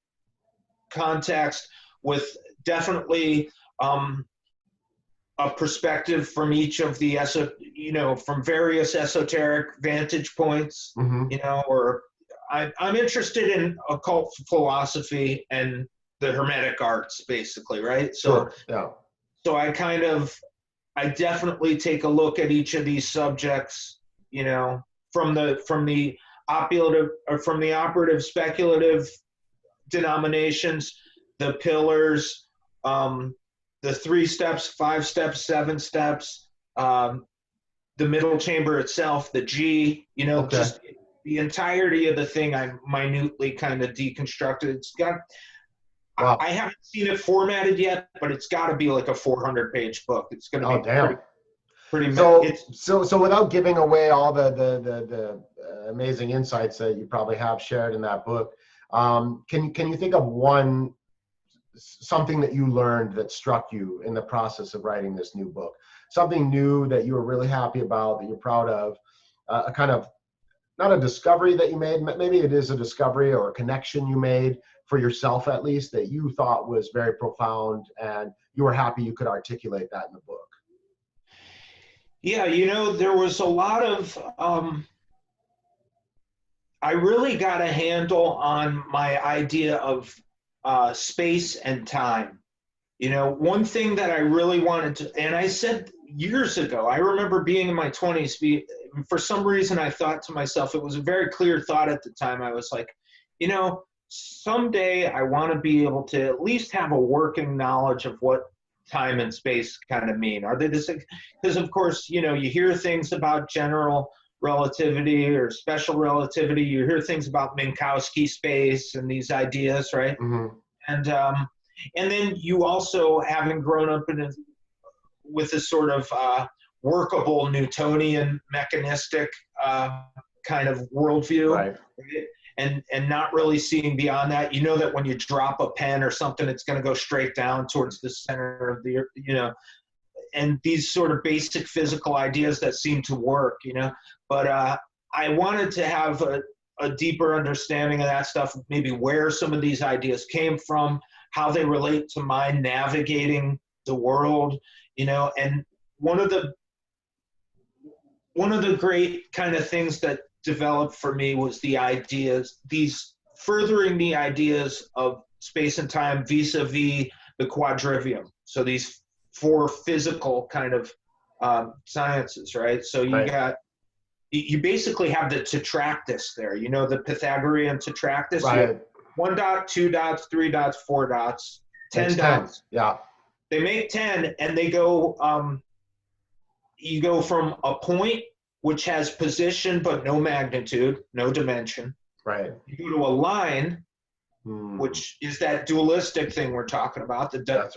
context, with definitely a perspective from each of the from various esoteric vantage points. Or I'm interested in occult philosophy and the Hermetic arts, basically, right? So, So I definitely take a look at each of these subjects, from the operative speculative denominations, the pillars, the 3 steps, 5 steps, 7 steps, the middle chamber itself, the G, just the entirety of the thing. I minutely kind of deconstructed. It's got. Wow. I haven't seen it formatted yet, but it's got to be like a 400-page book. It's going to be pretty. So without giving away all the amazing insights that you probably have shared in that book, can you think of something that you learned that struck you in the process of writing this new book? Something new that you were really happy about, that you're proud of, a kind of, not a discovery that you made, maybe it is a discovery or a connection you made for yourself at least, that you thought was very profound and you were happy you could articulate that in the book. Yeah, there was a lot of, I really got a handle on my idea of space and time. One thing that I really wanted to, and I said years ago, I remember being in my 20s, for some reason I thought to myself, it was a very clear thought at the time. I was like, someday I want to be able to at least have a working knowledge of what time and space kind of mean. Are they the same? Because of course, you hear things about general relativity or special relativity. You hear things about Minkowski space and these ideas, right? And then you also, having grown up with this sort of workable Newtonian mechanistic kind of worldview, right? And not really seeing beyond that. That when you drop a pen or something, it's going to go straight down towards the center of the earth, and these sort of basic physical ideas that seem to work, But I wanted to have a deeper understanding of that stuff, maybe where some of these ideas came from, how they relate to my navigating the world, and one of the one of the great kind of things that developed for me was the ideas, furthering the ideas of space and time vis-a-vis the quadrivium. So these four physical kind of sciences, right? So you basically have the tetractys there. You know, the Pythagorean tetractys. Right. 1 dot, 2 dots, 3 dots, 4 dots, 10 dots. Yeah. They make 10, and they go. You go from a point which has position but no magnitude, no dimension. Right. You go to a line, which is that dualistic thing we're talking about, the duad,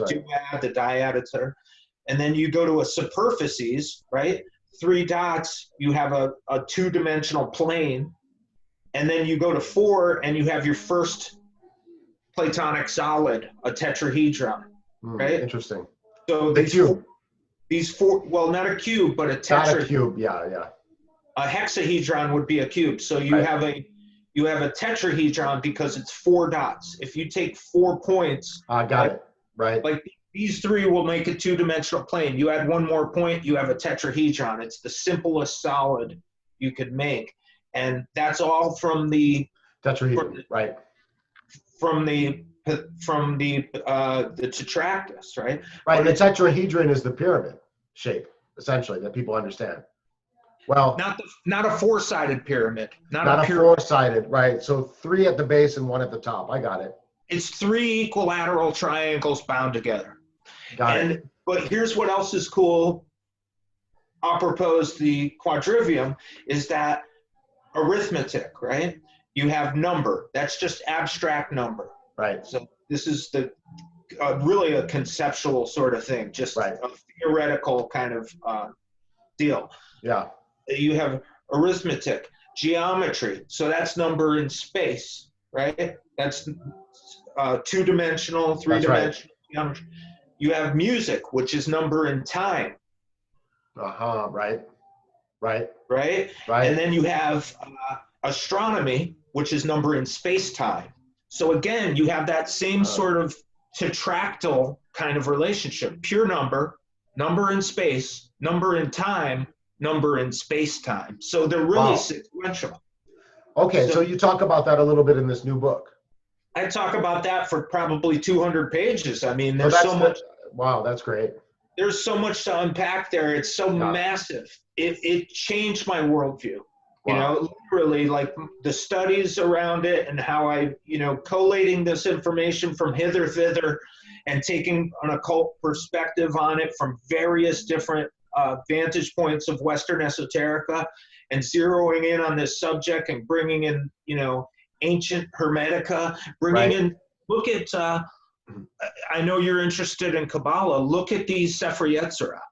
the dyad, etc. And then you go to a superficies, right? 3 dots, you have a two-dimensional plane. And then you go to 4, and you have your first Platonic solid, a tetrahedron, right? Interesting. So these four, well, not a cube, but a tetrahedron. Not a cube, yeah. A hexahedron would be a cube. So you have a tetrahedron because it's 4 dots. If you take 4 points, got it. Right. Like these 3 will make a two-dimensional plane. You add 1 more point, you have a tetrahedron. It's the simplest solid you could make, and that's all from the tetrahedron, right? From the tetractys, right? Right. The tetrahedron is the pyramid shape, essentially, that people understand. Well, not a four-sided pyramid. Not a four-sided, right? So 3 at the base and 1 at the top. I got it. It's 3 equilateral triangles bound together. Got it. But here's what else is cool, apropos the quadrivium, is that arithmetic, right? You have number. That's just abstract number. Right. So this is really a conceptual sort of thing, just a theoretical kind of deal. Yeah. You have arithmetic, geometry. So that's number in space, right? That's two-dimensional, three-dimensional geometry. You have music, which is number in time. Right. And then you have astronomy, which is number in space-time. So again, you have that same sort of tetractyl kind of relationship. Pure number, number in space, number in time, number in space-time. So they're really sequential. Okay, so you talk about that a little bit in this new book. I talk about that for probably 200 pages. I mean, there's so much. Wow, that's great. There's so much to unpack there. It's so massive. It changed my worldview. You know, literally, like the studies around it and how I, collating this information from hither, thither, and taking an occult perspective on it from various different vantage points of Western esoterica, and zeroing in on this subject and bringing in, ancient Hermetica, bringing in, look at, I know you're interested in Kabbalah, look at these Sefer Yetzirah.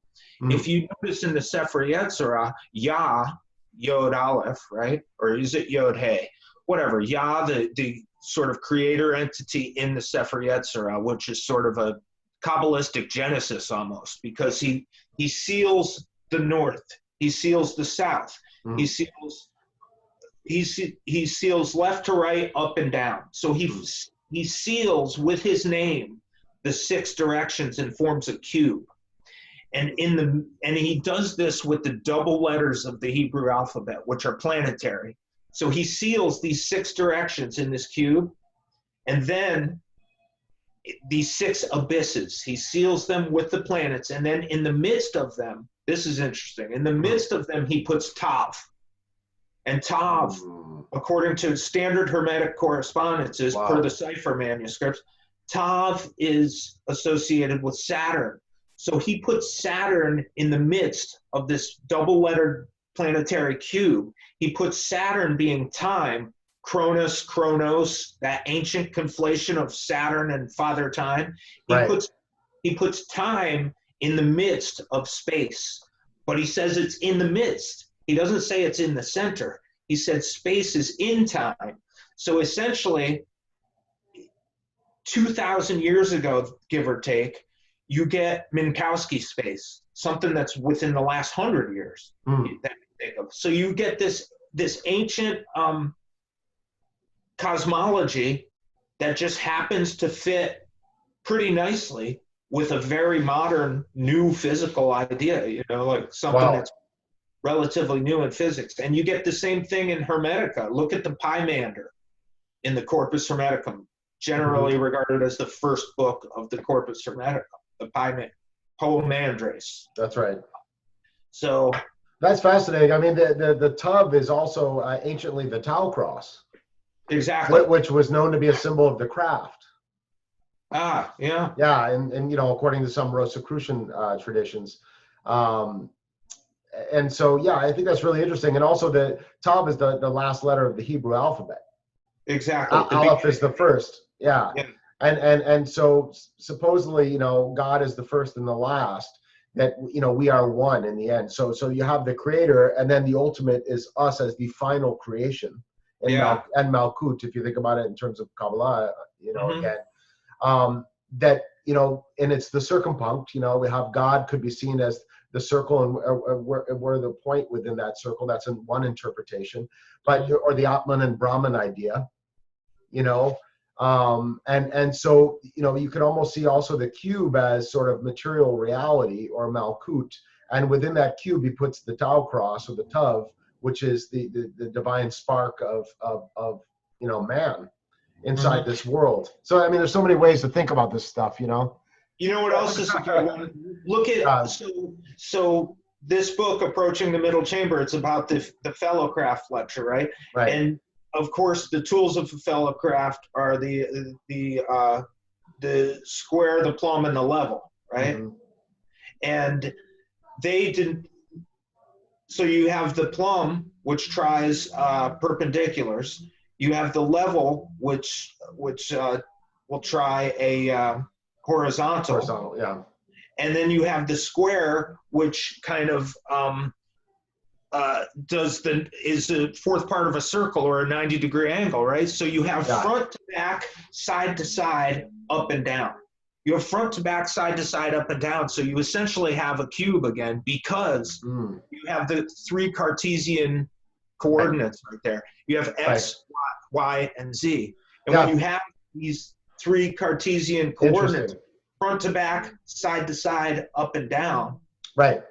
If you notice in the Sefer Yetzirah, Yah, Yod Aleph, right? Or is it Yod Hey? Whatever, Yah, the sort of creator entity in the Sefer Yetzirah, which is sort of a Kabbalistic genesis almost, because he seals the north, he seals the south, he seals left to right, up and down. So he seals with his name the 6 directions and forms a cube. And he does this with the double letters of the Hebrew alphabet, which are planetary. So he seals these 6 directions in this cube, and then these 6 abysses, he seals them with the planets, and then in the midst of them, this is interesting, in the midst of them he puts Tav. And Tav, according to standard Hermetic correspondences per the cipher manuscripts, Tav is associated with Saturn. So he puts Saturn in the midst of this double-lettered planetary cube. He puts Saturn being time, Kronos, that ancient conflation of Saturn and Father Time. He puts time in the midst of space, but he says it's in the midst. He doesn't say it's in the center. He said space is in time. So essentially, 2,000 years ago, give or take, you get Minkowski space, something that's within the last 100 years that you think of. So you get this ancient cosmology that just happens to fit pretty nicely with a very modern new physical idea, like something that's relatively new in physics. And you get the same thing in Hermetica. Look at the Pymander in the Corpus Hermeticum, generally regarded as the first book of the Corpus Hermeticum, the Poemandres. That's right. So that's fascinating. I mean, the tub is also anciently the Tau cross, exactly, which was known to be a symbol of the craft. Ah, yeah. Yeah, and you know, according to some Rosicrucian traditions. And so, yeah, I think that's really interesting. And also the Tav is the last letter of the Hebrew alphabet. Exactly. Aleph is the first. Yeah. Yeah. And so supposedly, you know, God is the first and the last, that, you know, we are one in the end. So you have the creator, and then the ultimate is us as the final creation. And, and Malkut, if you think about it in terms of Kabbalah, you know, again, that, you know, and it's the circumpunct, you know, we have God could be seen as the circle, and we're the point within that circle. That's in one interpretation, but, or the Atman and Brahman idea, you know, and so, you know, you could almost see also the cube as sort of material reality, or Malkut, and within that cube he puts the Tau cross, or the Tav, which is the divine spark of you know, man inside this world. So I mean, there's so many ways to think about this stuff, you know. You know what else is a good one? Look at so this book, Approaching the Middle Chamber, it's about the fellowcraft lecture, right? Right. And of course, the tools of fellowcraft are the square, the plumb, and the level, right? And they didn't. So you have the plumb, which tries perpendiculars. You have the level, which will try a horizontal, yeah. And then you have the square, which kind of is the fourth part of a circle, or a 90-degree angle, right? So you have front to back, side to side, up and down. You have front to back, side to side, up and down. So you essentially have a cube again, because you have the three Cartesian coordinates right there. You have X, Y, and Z. And when you have these three Cartesian coordinates, front to back, side to side, up and down, right,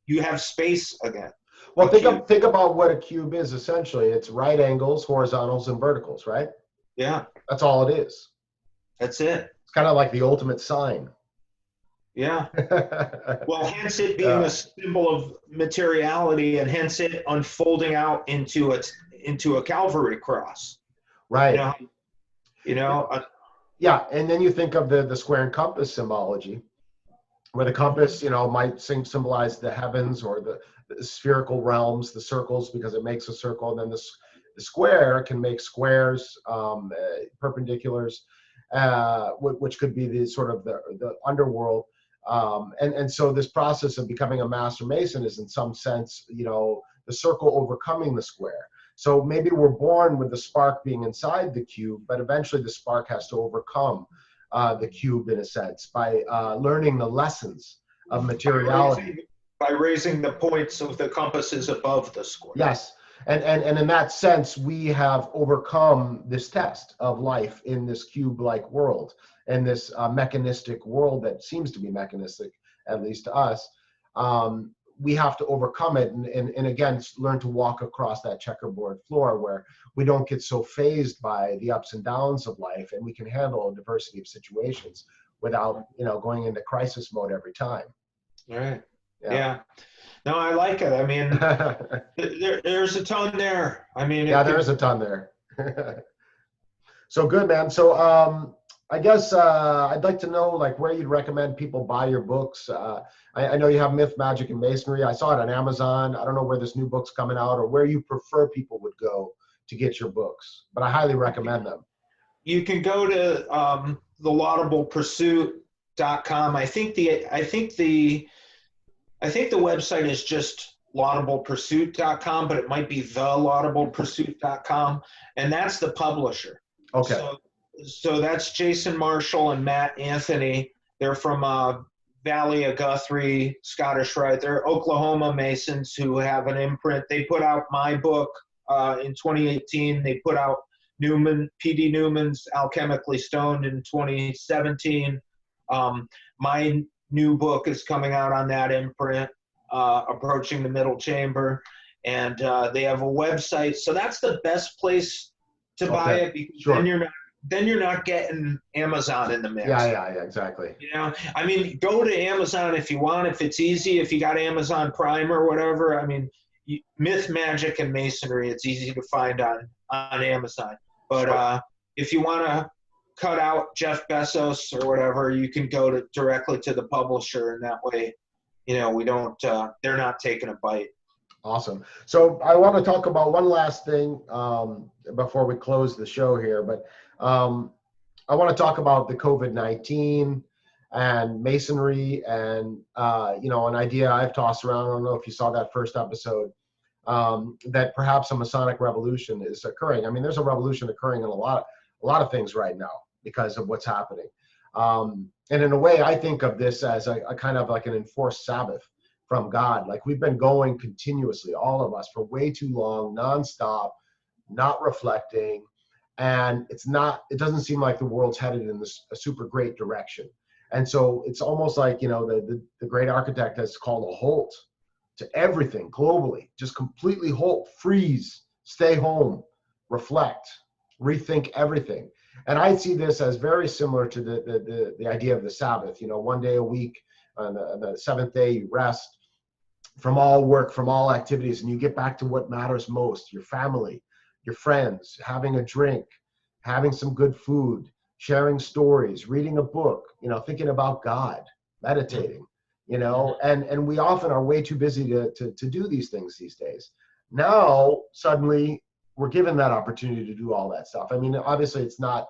you have space again. Well, think about what a cube is. Essentially, it's right angles, horizontals, and verticals, right? Yeah. That's all it is. That's it. It's kind of like the ultimate sign. Yeah. Well, hence it being a symbol of materiality, and hence it unfolding out into a Calvary cross. Right. You know. Yeah, and then you think of the square and compass symbology, where the compass, you know, might symbolize the heavens, or the spherical realms, the circles, because it makes a circle, and then the square can make squares, perpendiculars, which could be the sort of the underworld, and so this process of becoming a master mason is in some sense, you know, the circle overcoming the square. So maybe we're born with the spark being inside the cube, but eventually the spark has to overcome the cube, in a sense, by learning the lessons of materiality. By raising the points of the compasses above the square. Yes, and in that sense, we have overcome this test of life in this cube-like world, and this mechanistic world that seems to be mechanistic, at least to us. We have to overcome it, and again, learn to walk across that checkerboard floor, where we don't get so fazed by the ups and downs of life, and we can handle a diversity of situations without, you know, going into crisis mode every time. All right. Yeah. No, I like it. I mean, there's a ton there. I mean, there is a ton there. So good, man. So I guess I'd like to know, like, where you'd recommend people buy your books. I know you have Myth, Magic, and Masonry. I saw it on Amazon. I don't know where this new book's coming out, or where you prefer people would go to get your books, but I highly recommend them. You can go to thelaudablepursuit.com. I think the website is just laudablepursuit.com, but it might be thelaudablepursuit.com, and that's the publisher. Okay. So that's Jason Marshall and Matt Anthony. They're from Valley of Guthrie, Scottish Rite. They're Oklahoma Masons who have an imprint. They put out my book in 2018. They put out P.D. Newman's Alchemically Stoned in 2017. My new book is coming out on that imprint. approaching the middle chamber, and they have a website. So that's the best place to buy it, because then you're not getting Amazon in the mix. Yeah, exactly. You know, I mean, go to Amazon if you want, if it's easy, if you got Amazon Prime or whatever. I mean, Myth, Magic, and Masonry, it's easy to find on Amazon. But if you want to cut out Jeff Bezos or whatever, you can go directly to the publisher, and that way, you know, we don't, they're not taking a bite. Awesome. So I want to talk about one last thing before we close the show here, but I want to talk about the COVID-19 and Masonry, and you know, an idea I've tossed around. I don't know if you saw that first episode, that perhaps a Masonic revolution is occurring. I mean, there's a revolution occurring in a lot of things right now because of what's happening. And in a way, I think of this as a kind of like an enforced Sabbath from God. Like, we've been going continuously, all of us, for way too long, nonstop, not reflecting. And it doesn't seem like the world's headed in a super great direction. And so it's almost like, you know, the great architect has called a halt to everything globally. Just completely halt, freeze, stay home, reflect, rethink everything. And I see this as very similar to the idea of the Sabbath. You know, one day a week, on the seventh day, you rest from all work, from all activities, and you get back to what matters most: your family, your friends, having a drink, having some good food, sharing stories, reading a book, you know, thinking about God, meditating, you know, and we often are way too busy to do these things these days. Now, suddenly, we're given that opportunity to do all that stuff. I mean, obviously, it's not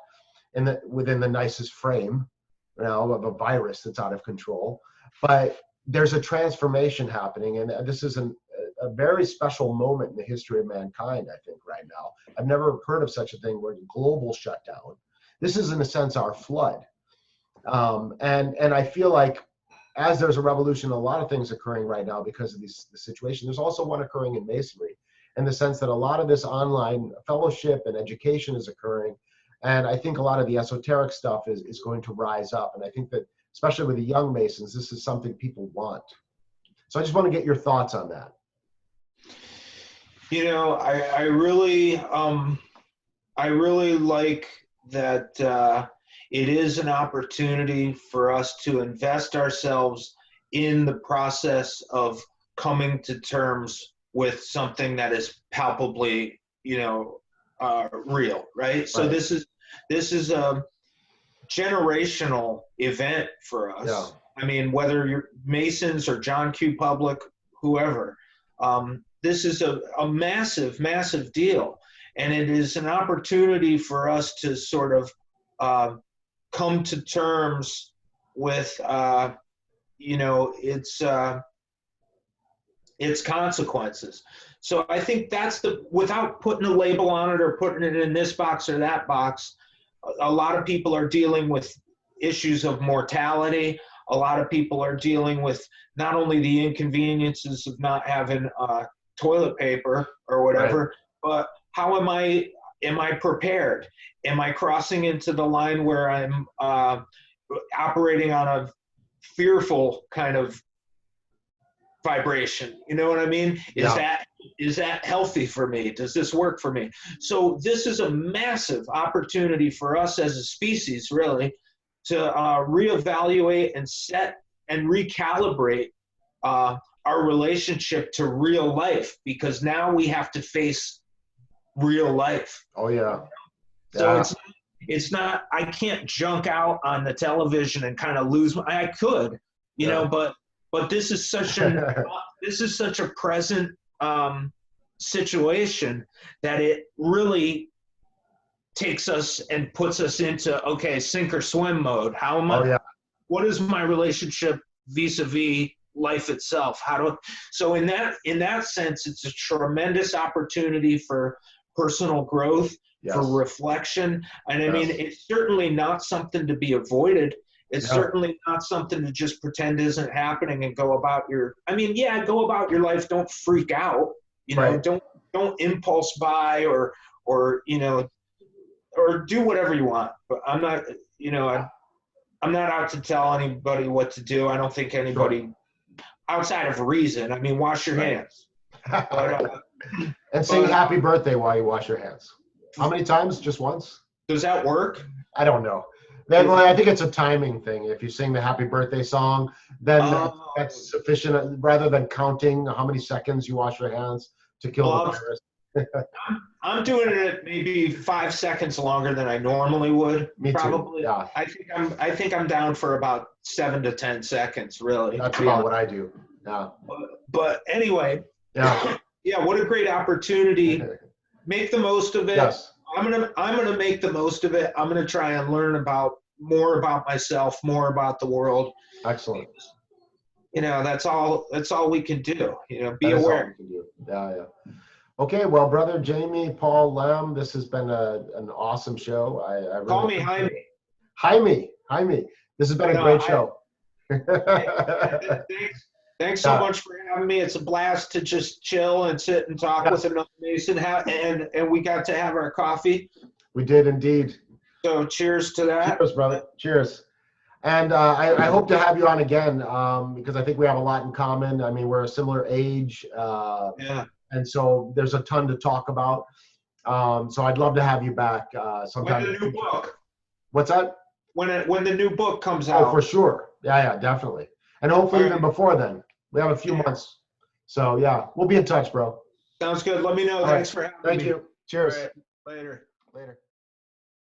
within the nicest frame, you know, of a virus that's out of control, but there's a transformation happening, and this is a very special moment in the history of mankind, I think, right now. I've never heard of such a thing where global shutdown. This is, in a sense, our flood. And I feel like as there's a revolution, a lot of things occurring right now because of the situation. There's also one occurring in Masonry, in the sense that a lot of this online fellowship and education is occurring. And I think a lot of the esoteric stuff is going to rise up. And I think that, especially with the young Masons, this is something people want. So I just want to get your thoughts on that. You know, I really like that it is an opportunity for us to invest ourselves in the process of coming to terms with something that is palpably, you know, real, right? So this is a generational event for us. Yeah. I mean, whether you're Masons or John Q. Public, whoever, this is a massive, massive deal. And it is an opportunity for us to sort of come to terms with, you know, its consequences. So I think that's without putting a label on it or putting it in this box or that box, a lot of people are dealing with issues of mortality. A lot of people are dealing with not only the inconveniences of not having toilet paper or whatever, right, but how am I prepared? Am I crossing into the line where I'm operating on a fearful kind of vibration? You know what I mean? Is that healthy for me? Does this work for me? So this is a massive opportunity for us as a species, really, to reevaluate and set and recalibrate our relationship to real life, because now we have to face real life. Oh yeah. So it's not, I can't junk out on the television and kind of lose I could, you know, but this is such a present situation that it really takes us and puts us into, okay, sink or swim mode. How am I, what is my relationship vis-a-vis life itself? So in that sense, it's a tremendous opportunity for personal growth, for reflection. And I mean, it's certainly not something to be avoided. It's certainly not something to just pretend isn't happening and go about your, go about your life. Don't freak out, you know, don't impulse buy or, you know, or do whatever you want. But I'm not, you know, I'm not out to tell anybody what to do. I don't think anybody, outside of reason. I mean, wash your hands. But, and sing happy birthday while you wash your hands. How many times? Just once? does that work? I don't know. Then I think it's a timing thing. If you sing the happy birthday song, then that's sufficient rather than counting how many seconds you wash your hands to kill the virus. I'm doing it maybe 5 seconds longer than I normally would. Me probably. Too. Yeah. I think I'm down for about 7 to 10 seconds, really. That's about what I do. Yeah. But anyway. Yeah. Yeah. What a great opportunity. Make the most of it. Yes. I'm gonna make the most of it. I'm gonna try and learn more about myself, more about the world. Excellent. That's all we can do. Be aware. Yeah. Okay, well, brother Jaime Paul Lamb, this has been an awesome show. I really Call me Jaime. Jaime. This has been a great show. Thanks so much for having me. It's a blast to just chill and sit and talk with another Mason, and we got to have our coffee. We did indeed. So cheers to that. Cheers, brother. Cheers. And I hope to have you on again because I think we have a lot in common. I mean, we're a similar age. Yeah. And so there's a ton to talk about. So I'd love to have you back sometime. When the new book. What's that? When the new book comes out. Oh, for sure. Yeah, definitely. And hopefully even before then. We have a few months. So yeah, we'll be in touch, bro. Sounds good. Let me know. Thanks for having me. Thank you. Cheers. All right. Later.